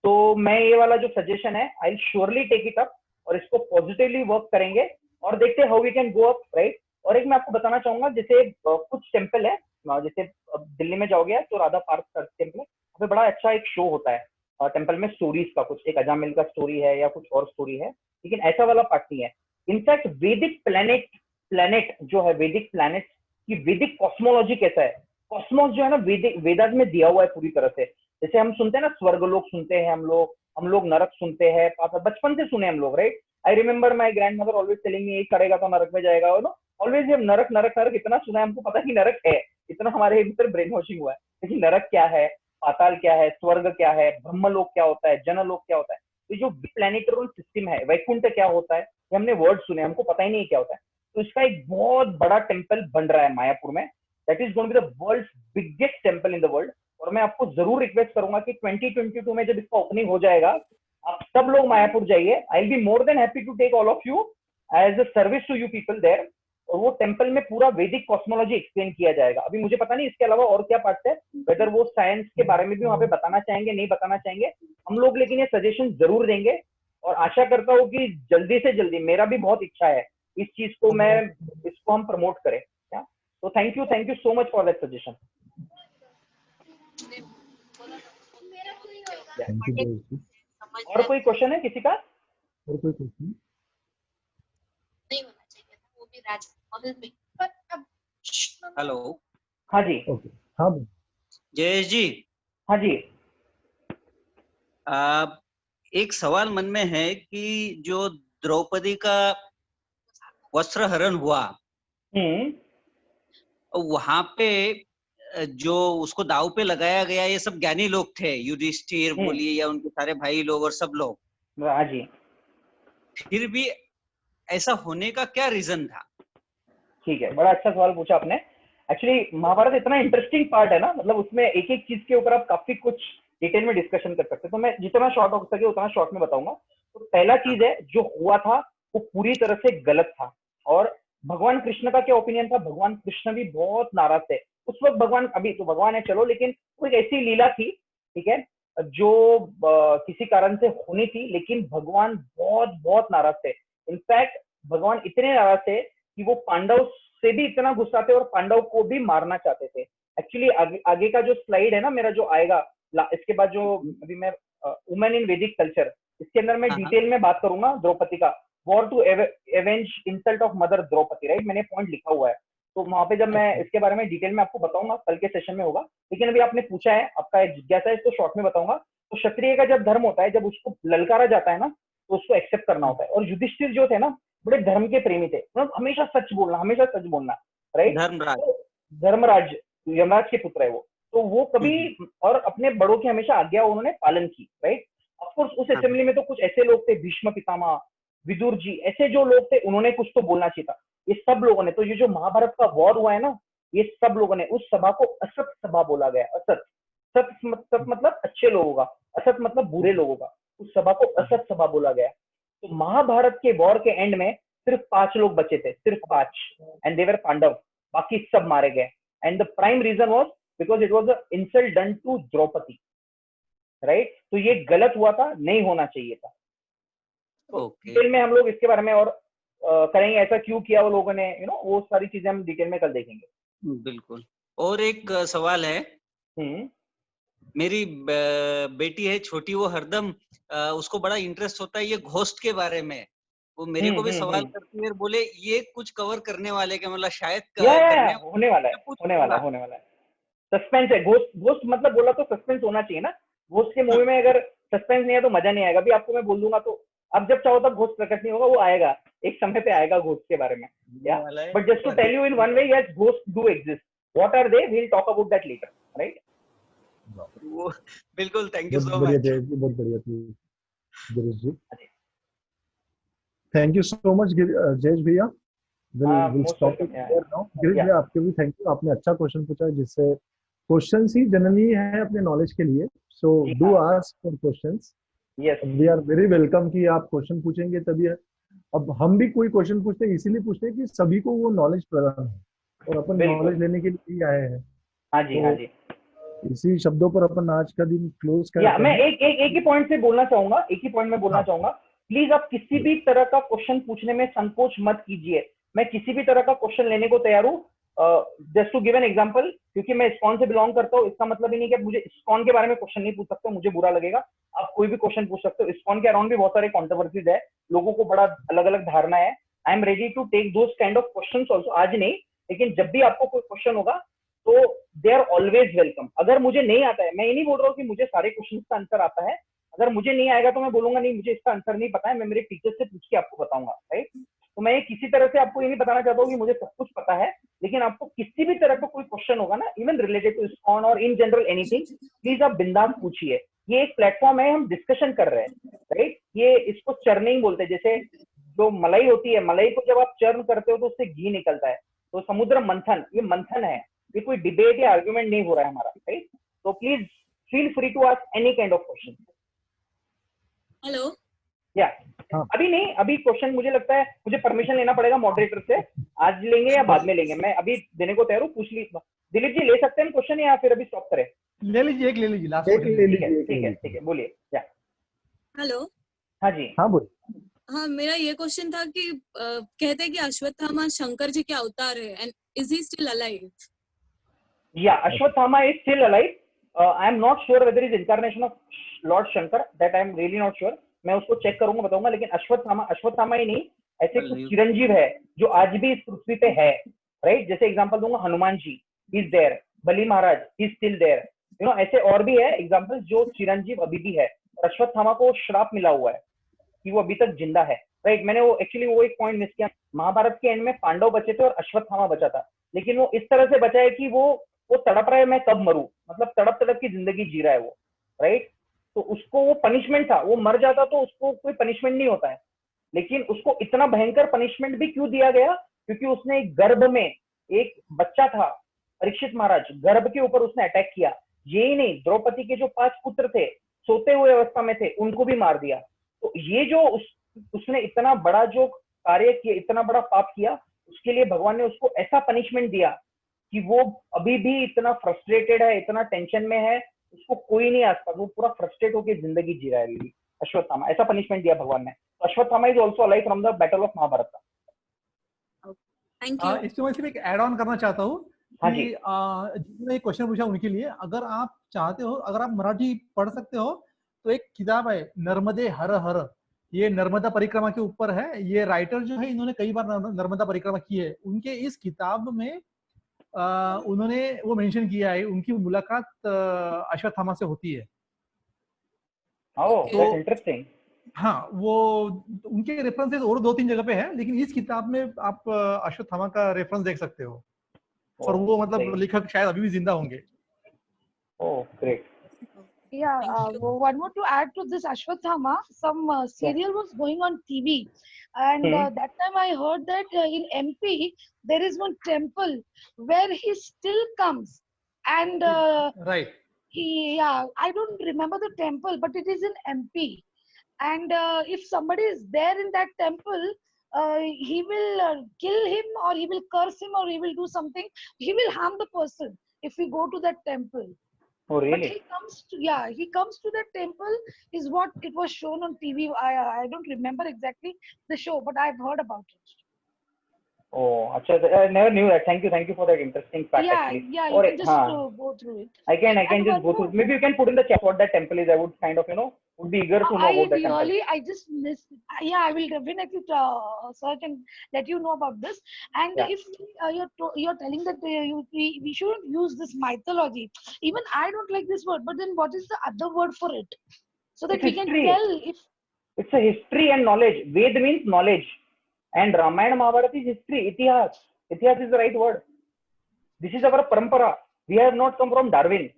तो मैं ये वाला जो सजेशन है, I surely take it up, और इसको पॉजिटिवली वर्क करेंगे और देखते हैं how we can go up, right. और एक मैं आपको बताना चाहूंगा, जैसे कुछ टेम्पल है, जैसे दिल्ली में जाओगे तो राधा पार्क टेम्पल है, वहाँ पे बड़ा अच्छा एक शो होता है टेम्पल में, स्टोरीज का, कुछ एक अजामिल का स्टोरी है या कुछ और स्टोरी है, लेकिन ऐसा वाला पार्ट नहीं है। इनफैक्ट वैदिक प्लेनेट जो है, वैदिक प्लेनेट की वैदिक कॉस्मोलॉजी कैसा है, कॉस्मोस जो है ना वैदिक वेदास में दिया हुआ है पूरी तरह से। जैसे हम सुनते हैं ना, स्वर्गलोक सुनते हैं हम लोग नरक सुनते हैं, बचपन से सुने हम लोग, right. I remember my grand mother always telling me, करेगा तो नरक में जाएगा, नो ऑलवेज। हम नरक नरक नरक इतना सुना है, हमको पता है कि नरक है, इतना हमारे भीतर ब्रेन वॉशिंग हुआ है। लेकिन नरक क्या है, पाताल क्या है, स्वर्ग क्या है, ब्रह्मलोक क्या होता है, जनलोक क्या होता है, तो जो प्लैनेटोरियल सिस्टम है, वैकुंठ क्या होता है, ये हमने वर्ड सुने, हमको पता ही नहीं क्या होता है। तो इसका एक बहुत बड़ा टेम्पल बन रहा है मायापुर में, that is going to be the world's biggest temple in the world. और मैं आपको जरूर रिक्वेस्ट करूंगा कि 2022 में जब इसका ओपनिंग हो जाएगा, आप सब लोग मायापुर जाइए। I will be more than happy to take all of you as a service to you people there. और वो टेम्पल में पूरा वैदिक कॉस्मोलॉजी एक्सप्लेन किया जाएगा। अभी मुझे पता नहीं इसके अलावा और क्या पार्ट है, वेदर वो साइंस के बारे में भी वहां पे बताना चाहेंगे, नहीं बताना चाहेंगे हम लोग, लेकिन ये सजेशन जरूर देंगे। और आशा करता हूँ कि जल्दी से जल्दी, मेरा भी बहुत इच्छा है इस चीज को इसको हम प्रमोट करें। तो thank you so much for that suggestion. Thank you Jayesh ji. और कोई क्वेश्चन है किसी का? और कोई क्वेश्चन? नहीं होना चाहिए था, वो भी राज में। पर अब हेलो। हाँ जी। ओके, हाँ जयेश जी, हाँ जी। एक सवाल मन में है कि जो द्रौपदी का वस्त्र हरण हुआ, वहां पे जो उसको दाव पे लगाया गया, ये सब ज्ञानी लोग थे, युधिष्ठिर बोलिए या उनके सारे भाई लोग और सब लोग। हाँ जी। फिर भी ऐसा होने का क्या रीजन था? ठीक है, बड़ा अच्छा सवाल पूछा आपने। एक्चुअली महाभारत इतना इंटरेस्टिंग पार्ट है ना, मतलब उसमें एक एक चीज के ऊपर आप काफी कुछ डिटेल में डिस्कशन कर सकते हैं। तो मैं जितना शॉर्ट हो सके उतना शॉर्ट में बताऊंगा। तो पहला चीज है, जो हुआ था वो पूरी तरह से गलत था। और भगवान कृष्ण का क्या ओपिनियन था, भगवान कृष्ण भी बहुत नाराज थे उस वक्त। भगवान, अभी तो भगवान है चलो, लेकिन वो एक ऐसी लीला थी, ठीक है, जो किसी कारण से होनी थी, लेकिन भगवान बहुत बहुत नाराज थे। इनफैक्ट भगवान इतने नाराज थे कि वो पांडव से भी इतना गुस्सा थे और पांडव को भी मारना चाहते थे। एक्चुअली आगे का जो स्लाइड है ना मेरा, जो आएगा इसके बाद, जो अभी मैं वुमेन इन वैदिक कल्चर, इसके अंदर मैं डिटेल में बात करूंगा द्रौपदी का, war to avenge insult of mother Draupadi, right, मैंने पॉइंट लिखा हुआ है। तो वहां पे जब मैं इसके बारे में डिटेल में आपको बताऊंगा, कल के सेशन में होगा। लेकिन अभी आपने पूछा है, आपका एक जिज्ञासा है, इसको शॉर्ट में बताऊंगा। तो क्षत्रिय का जब धर्म होता है, जब उसको ललकारा जाता है ना, तो उसको एक्सेप्ट करना होता है। और युधिष्ठिर जो थे ना, बड़े धर्म के प्रेमी थे, मतलब हमेशा सच बोलना, राइट। धर्मराज, धर्मराज, यमराज के पुत्र है वो। तो वो कभी, और अपने बड़ों की हमेशा आज्ञा उन्होंने पालन की, राइट। ऑफकोर्स उस असेंबली में तो कुछ ऐसे लोग थे, भीष्म पितामह, विदुर जी, ऐसे जो लोग थे, उन्होंने कुछ तो बोलना चाहिए था। ये सब लोगों ने, तो ये जो महाभारत का वॉर हुआ है ना, ये सब लोगों ने, उस सभा को असत सभा बोला गया। असत, सत मतलब अच्छे लोगों का, असत मतलब बुरे लोगों का, उस सभा को असत सभा बोला गया। तो महाभारत के वॉर के एंड में सिर्फ 5 लोग बचे थे, सिर्फ 5, एंड दे वर पांडव, बाकी सब मारे गए। And the prime reason was because it was a insult done to Draupadi, right. तो ये गलत हुआ था, नहीं होना चाहिए था। तो डिटेल में हम लोग इसके बारे में और करेंगे, ऐसा क्यों किया वो लोगों ने, वो सारी चीजें हम डिटेल में कल देखेंगे। बिल्कुल। और एक सवाल है, मेरी बेटी है छोटी, वो हरदम उसको बड़ा इंटरेस्ट होता है ये घोस्ट के बारे में। वो मेरे को भी सवाल करती है, बोले ये कुछ कवर करने वाले के, मतलब शायद होने वाला है। सस्पेंस है, घोस्ट मतलब बोला तो सस्पेंस होना चाहिए ना। घोस्ट के मूवी में अगर सस्पेंस नहीं है तो मजा नहीं आएगा। अभी आपको मैं बोल दूंगा तो अब जब चाहो तब घोस्ट प्रकट नहीं होगा, वो आएगा, एक समय पे आएगा घोस्ट के बारे में। But just to tell you in one way, yes, ghost do exist. What are they, we will talk about that later, right. बिल्कुल, थैंक यू सो बढ़िया मच। बहुत बढ़िया Jayesh ji, thank you so much Jayesh भैया। Will most stop it welcome. Yeah, here now. Girish yeah. भाई आपके भी thank you, आपने अच्छा क्वेश्चन पूछा जिससे क्वेश्चंस ही जनरली है अपने नॉलेज के लिए, सो जी डू हाँ. Ask for questions, Yes. We are very welcome कि आप क्वेश्चन पूछेंगे तभी। अब हम भी कोई क्वेश्चन पूछते हैं इसीलिए पूछते हैं कि सभी को वो नॉलेज प्रदान हो, और अपन बिल्कुल. नॉलेज लेने के लिए ही आए हैं। हाँ जी, हाँ जी. इसी शब्दों पर अपन आज का दिन क्लोज या करते मैं हैं। एक ही पॉइंट से बोलना चाहूंगा, एक ही पॉइंट में बोलना हाँ। चाहूंगा, प्लीज आप किसी भी तरह का क्वेश्चन पूछने में संकोच मत कीजिए। मैं किसी भी तरह का क्वेश्चन लेने को तैयार हूँ। Just to give an example, क्योंकि मैं इस्कॉन से बिलोंग करता हूँ, इसका मतलब ही नहीं कि आप मुझे इस्कॉन के बारे में क्वेश्चन नहीं पूछ सकते, मुझे बुरा लगेगा। आप कोई भी क्वेश्चन पूछ सकते हो। इस्कॉन के अराउंड भी बहुत सारे कॉन्ट्रोवर्सीज है, लोगों को बड़ा अलग अलग धारणा है। I am ready to take those kind of question also, आज नहीं लेकिन जब भी आपको कोई क्वेश्चन होगा तो दे आर ऑलवेज वेलकम। अगर मुझे नहीं आता है, मैं ये नहीं बोल रहा हूँ कि मुझे सारे क्वेश्चन का आंसर आता है, अगर मुझे नहीं आएगा तो मैं बोलूंगा नहीं मुझे इसका आंसर नहीं पता है, मैं मेरे टीचर से पूछ के आपको बताऊंगा, राइट। तो मैं किसी तरह से आपको ये नहीं बताना चाहता हूँ कि मुझे सब कुछ पता है, लेकिन आपको किसी भी तरह का कोई क्वेश्चन होगा ना, इवन रिलेटेड टू इस्कॉन और इन जनरल एनीथिंग, प्लीज आप बिंदास पूछिए। ये एक प्लेटफॉर्म है, हम डिस्कशन कर रहे हैं, राइट। ये इसको चर्निंग बोलते हैं। जैसे जो मलाई होती है, मलाई को जब आप चर्न करते हो तो उससे घी निकलता है। तो समुद्र मंथन, ये मंथन है, ये कोई डिबेट या आर्ग्यूमेंट नहीं हो रहा है हमारा, राइट। तो please feel free to ask any kind of question. Hello. या हाँ। अभी नहीं, अभी क्वेश्चन मुझे लगता है मुझे परमिशन लेना पड़ेगा मॉडरेटर से, आज लेंगे या बाद में लेंगे, मैं अभी देने को तैयार हूँ। पूछ ली दिलीप जी, ले सकते हैं क्वेश्चन या फिर अभी स्टॉप करें? ले लीजिए, एक ले लीजिए, लास्ट एक ले ठीक है, लीजिए, ठीक है, ठीक है, बोलिए। या हेलो। हाँ जी, हाँ बोलिए। हाँ, मेरा ये क्वेश्चन था कि कहते हैं कि अश्वत्थामा शंकर जी के अवतार है, and is he still alive? या Ashwatthama is still alive. I am not sure whether is incarnation of lord Shankar, that I am really not sure. मैं उसको चेक करूंगा, बताऊंगा। लेकिन अश्वत्थामा ही नहीं, ऐसे कुछ चिरंजीव है जो आज भी इस पृथ्वी पे है, राइट। जैसे एग्जांपल दूंगा, Hanuman ji is there, Bali Maharaj is still there, you know. ऐसे और भी है एग्जांपल जो चिरंजीव अभी भी है। और अश्वत्थामा को श्राप मिला हुआ है कि वो अभी तक जिंदा है, राइट। मैंने वो एक्चुअली वो एक पॉइंट मिस किया। महाभारत के एंड में पांडव बचे थे और अश्वत्थामा बचा था, लेकिन वो इस तरह से बचा है कि वो तड़प रहा है मैं कब मरूं, मतलब तड़प तड़प की जिंदगी जी रहा है वो, राइट। तो उसको वो पनिशमेंट था, वो मर जाता तो उसको कोई पनिशमेंट नहीं होता है, लेकिन उसको इतना भयंकर पनिशमेंट भी क्यों दिया गया? क्योंकि उसने एक गर्भ में एक बच्चा था, परीक्षित महाराज, गर्भ के ऊपर उसने अटैक किया। यही नहीं, द्रौपदी के जो 5 पुत्र थे सोते हुए अवस्था में थे, उनको भी मार दिया। तो ये जो उसने इतना बड़ा जो कार्य किया, इतना बड़ा पाप किया, उसके लिए भगवान ने उसको ऐसा पनिशमेंट दिया कि वो अभी भी इतना फ्रस्ट्रेटेड है, इतना टेंशन में है, उसको कोई नहीं आसपास, वो पूरा फ्रस्ट्रेट होकर जिंदगी जी रहा है अभी। अश्वत्थामा, ऐसा पनिशमेंट दिया भगवान ने। तो Ashwatthama is also alive from the battle of Mahabharata. Thank you. इसमें मैं सिर्फ एक ऐड ऑन करना चाहता हूँ हाँ कि जी। जिन्होंने एक क्वेश्चन पूछा उनके लिए, अगर आप चाहते हो, अगर आप मराठी पढ़ सकते हो तो एक किताब है नर्मदे हर हर, ये नर्मदा परिक्रमा के ऊपर है। ये राइटर जो है, इन्होंने कई बार नर्मदा परिक्रमा की है। उनके इस किताब में उन्होंने वो मेंशन किया है, उनकी मुलाकात अश्वत्थामा से होती है। ओह, दैट्स इंटरेस्टिंग। हाँ, वो उनके रेफरेंसेस और 2-3 जगह पे है, लेकिन इस किताब में आप अश्वत्थामा का रेफरेंस देख सकते हो। और वो मतलब लेखक शायद अभी भी जिंदा होंगे। ओह, great. Yeah, one more to add to this Ashwatthama, some serial was going on TV, and that time I heard that in MP there is one temple where he still comes, and right. I don't remember the temple, but it is in MP, and if somebody is there in that temple, he will kill him, or he will curse him, or he will do something. He will harm the person if we go to that temple. Oh, really? But he comes to that temple, is what it was shown on TV. I don't remember exactly the show, but I've heard about it. Oh, acha, I never knew that. Thank you for that interesting fact. Actually. Yeah, you can just go through it. I can just go through. Maybe you can put in the chat what that temple is. I would kind of, would be eager to know about that temple. I just missed. Yeah, I will definitely search and let you know about this. And if you're telling that we shouldn't use this mythology, even I don't like this word. But then what is the other word for it? So that It's we history. can tell if it's a history and knowledge. Ved means knowledge, and Ramayana Mahabharata is history. Itihas. Itihas is the right word. This is our parampara. We have not come from Darwin.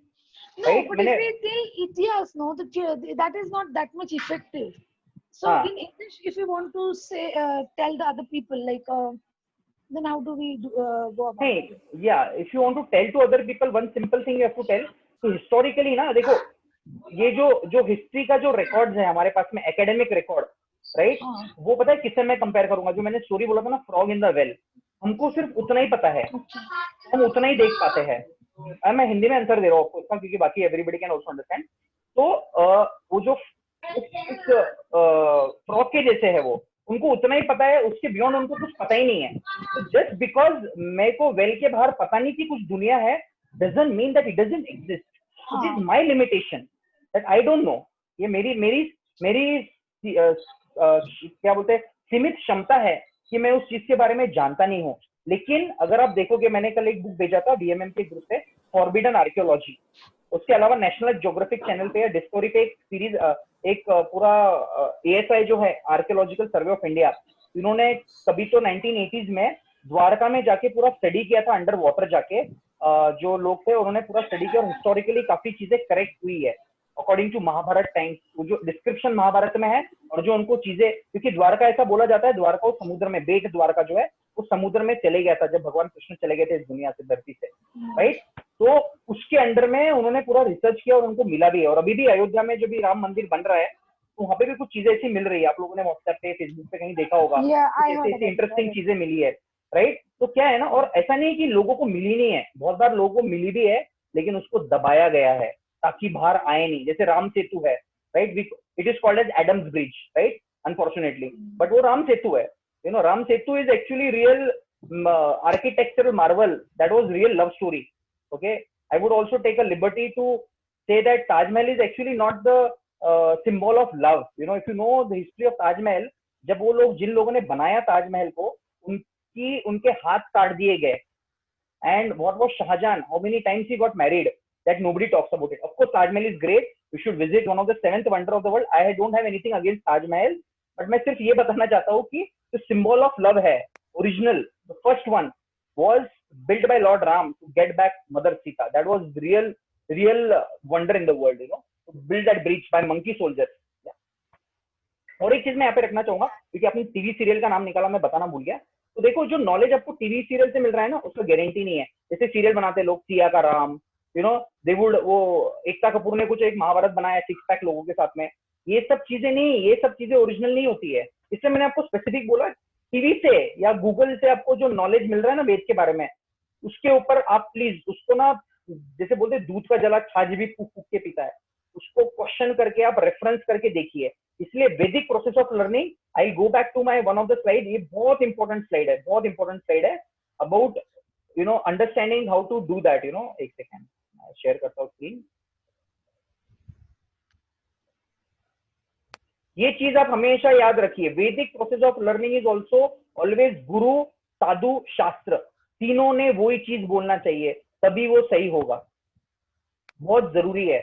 No, right? but if we tell Itihas, no, that is not that much effective. So in English, if you want to say tell the other people, like then how do we go about Hey, it? yeah, if you want to tell to other people, one simple thing you have to tell. तो historically ना देखो, ये जो history का जो records है हमारे पास में, एकेडमिक रिकॉर्ड, राइट, वो पता है किससे मैं कंपेयर करूंगा? जो मैंने स्टोरी बोला था ना, फ्रॉग इन द वेल, हमको सिर्फ उतना ही पता है, हम उतना ही देख पाते हैं। मैं हिंदी में आंसर दे रहा हूँ आपको उसका, क्योंकि बाकी एवरीबडी कैन ऑल्सो अंडरस्टैंड। तो वो जो इस फ्रॉग के जैसे है, वो उनको उतना ही पता है, उसके बियॉन्ड उनको कुछ पता ही नहीं है। तो जस्ट बिकॉज मेरे को वेल के बाहर पता नहीं कि कुछ दुनिया है, doesn't mean that it doesn't exist. It is my limitation that I don't know. ये मेरी क्या बोलते हैं, सीमित क्षमता है कि मैं उस चीज के बारे में जानता नहीं हूँ। लेकिन अगर आप देखोगे, मैंने कल एक बुक भेजा था VMM के ग्रुप पे, फॉरबिडन आर्कियोलॉजी। उसके अलावा नेशनल ज्योग्राफिक चैनल पे या डिस्कवरी पे एक सीरीज, एक पूरा ASI जो है, आर्कियोलॉजिकल सर्वे ऑफ इंडिया, इन्होंने कभी तो 1980s में द्वारका में जाके पूरा स्टडी किया था, अंडर वाटर जाके जो लोग थे उन्होंने पूरा स्टडी किया, और हिस्टोरिकली काफी चीजें करेक्ट हुई है अकॉर्डिंग टू महाभारत टाइम्स। जो डिस्क्रिप्शन महाभारत में है और जो उनको चीजें, क्योंकि द्वारका ऐसा बोला जाता है, द्वारका उस समुद्र में, बेट द्वारका जो है उस समुद्र में चले गया था जब भगवान कृष्ण चले गए थे इस दुनिया से, धरती से, राइट। तो उसके अंडर में उन्होंने पूरा रिसर्च किया और उनको मिला भी है। और अभी भी अयोध्या में जो भी राम मंदिर बन रहा है, तो वहां पे भी कुछ चीजें ऐसी मिल रही है, आप लोगों ने व्हाट्सएप पे, फेसबुक पे कहीं देखा होगा, ऐसी इंटरेस्टिंग चीजें मिली है, राइट। तो क्या है ना, और ऐसा नहीं कि लोगों को मिली नहीं है, बहुत बार लोगों को मिली भी है, लेकिन उसको दबाया गया है ताकि बाहर आए नहीं। जैसे राम सेतु है, right, it is called as Adam's bridge, right, unfortunately, but वो राम सेतु है। Ram Setu is actually real architectural marvel, that was real love story. Okay, I would also take a liberty to say that Taj Mahal is actually not the symbol of love. If you know the history of Taj Mahal, जब वो लोग, जिन लोगों ने बनाया ताजमहल को, उनके हाथ काट दिए गए। And what was Shahjahan? How many times he got married? That nobody talks about it. Of course, Taj Mahal is great. You should visit, one of the 7th wonder of the world. I don't have anything against Taj Mahal, but मैं सिर्फ ये बताना चाहता हूँ कि जो symbol of love है, original, the first one was built by Lord Ram to get back Mother Sita. That was real wonder in the world, to build that bridge by monkey soldiers. और एक चीज मैं यहाँ पे रखना चाहूंगा, क्योंकि आपने टीवी सीरियल का नाम निकाला, मैं बताना भूल गया। तो देखो, जो नॉलेज आपको टीवी सीरियल से मिल रहा है ना, उसका गारंटी नहीं है। जैसे सीरियल बनाते लोग, सिया का राम, वो एकता कपूर ने कुछ एक महाभारत बनाया 6 पैक लोगों के साथ में, ये सब चीजें नहीं, ये सब चीजें ओरिजिनल नहीं होती है। इसलिए मैंने आपको स्पेसिफिक बोला, टीवी से या गूगल से आपको जो नॉलेज मिल रहा है ना वेद के बारे में, उसके ऊपर आप प्लीज उसको ना, जैसे बोलते दूध का जला छाछ भी फूक फूक के पीता है, उसको क्वेश्चन करके आप रेफरेंस करके देखिए। इसलिए Vedic process of learning, I go back to my one of the slide, ये बहुत इंपॉर्टेंट स्लाइड है, बहुत इंपॉर्टेंट स्लाइड है about understanding how to do that. एक सेकेंड शेयर करता हूँ स्क्रीन। ये चीज आप हमेशा याद रखिए, वैदिक process of learning is also always गुरु, साधु, शास्त्र, तीनों ने वही चीज बोलना चाहिए, तभी वो सही होगा। बहुत जरूरी है,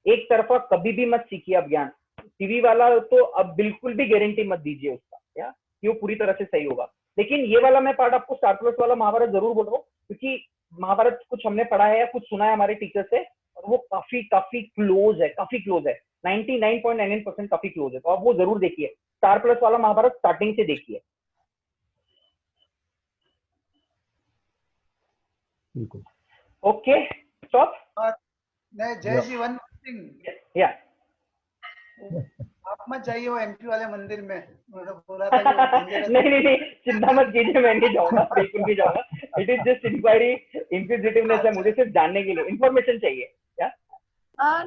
एक तरफा कभी भी मत सीखिए आप ज्ञान। टीवी वाला तो अब बिल्कुल भी गारंटी मत दीजिए उसका, या कि वो पूरी तरह से सही होगा। लेकिन ये वाला मैं पार्ट आपको स्टार प्लस वाला महाभारत जरूर बोल रहा हूँ, क्योंकि महाभारत कुछ हमने पढ़ा है या कुछ सुना है हमारे टीचर से, और वो काफी क्लोज है, काफी क्लोज है, 99.99% काफी क्लोज है। तो आप वो जरूर देखिए, स्टार प्लस वाला महाभारत स्टार्टिंग से देखिए। Okay, stop. जय जी, वन थिंग, या आप मत जाइए वो एमपी वाले मंदिर में, बोला था नहीं, चिंता मत कीजिए, मैं नहीं जाऊंगा, बिल्कुल नहीं जाऊंगा। It is just inquiry, inquisitiveness है, मुझे सिर्फ जानने के लिए, इंफॉर्मेशन चाहिए।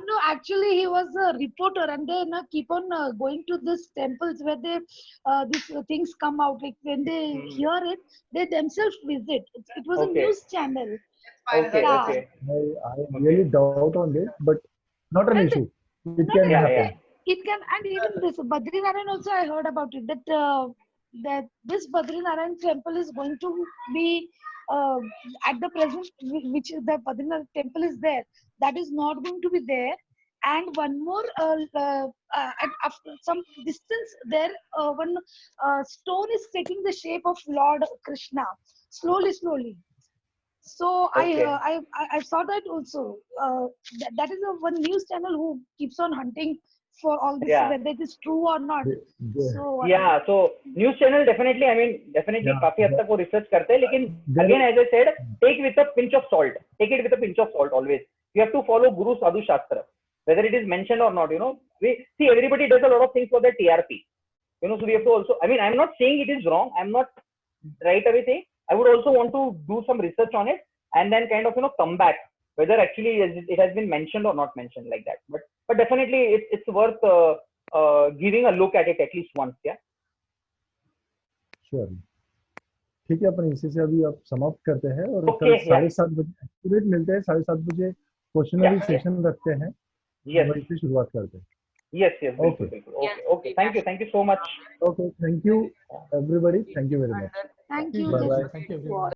No, actually he was a reporter, and they keep on going to these temples where they these things come out. Like when they hear it, they themselves visit. It was a news channel. Okay. I really doubt on this, but not an issue. It can happen. It can, and even this Badrinarayan also I heard about it, that this Badrinarayan temple is going to be at the present, which the Badrinath temple is there, that is not going to be there. And one more, after some distance there, one stone is taking the shape of Lord Krishna, slowly. So Okay. I saw that also. That is one news channel who keeps on hunting for all this, Yeah. whether it is true or not. So Yeah, so news channel definitely, I mean, definitely Yeah. काफी हद तक वो research करते हैं, लेकिन There again as I said, take with a pinch of salt. Take it with a pinch of salt always. You have to follow Guru Sadhu Shastra, whether it is mentioned or not. You know, we see everybody does a lot of things for their TRP. You know, so we have to also. I mean, I'm not saying it is wrong. I'm not right away saying. I would also want to do some research on it and then kind of come back whether actually it has been mentioned or not mentioned like that. But definitely it's worth giving a look at it at least once. Yeah. Sure. ठीक है, अपन इसी से अभी अब समाप्त करते हैं और Okay, कल yeah. 7:30 बजे एक्यूरेट मिलते हैं। 7:30 बजे क्वेश्चनरी Yeah. सेशन रखते हैं, Yes. वहीं से शुरुआत करते हैं। Yes. Okay. Okay. Thank you so much. Okay, thank you everybody, thank you very much। thank you. Bye bye। Thank you everyone.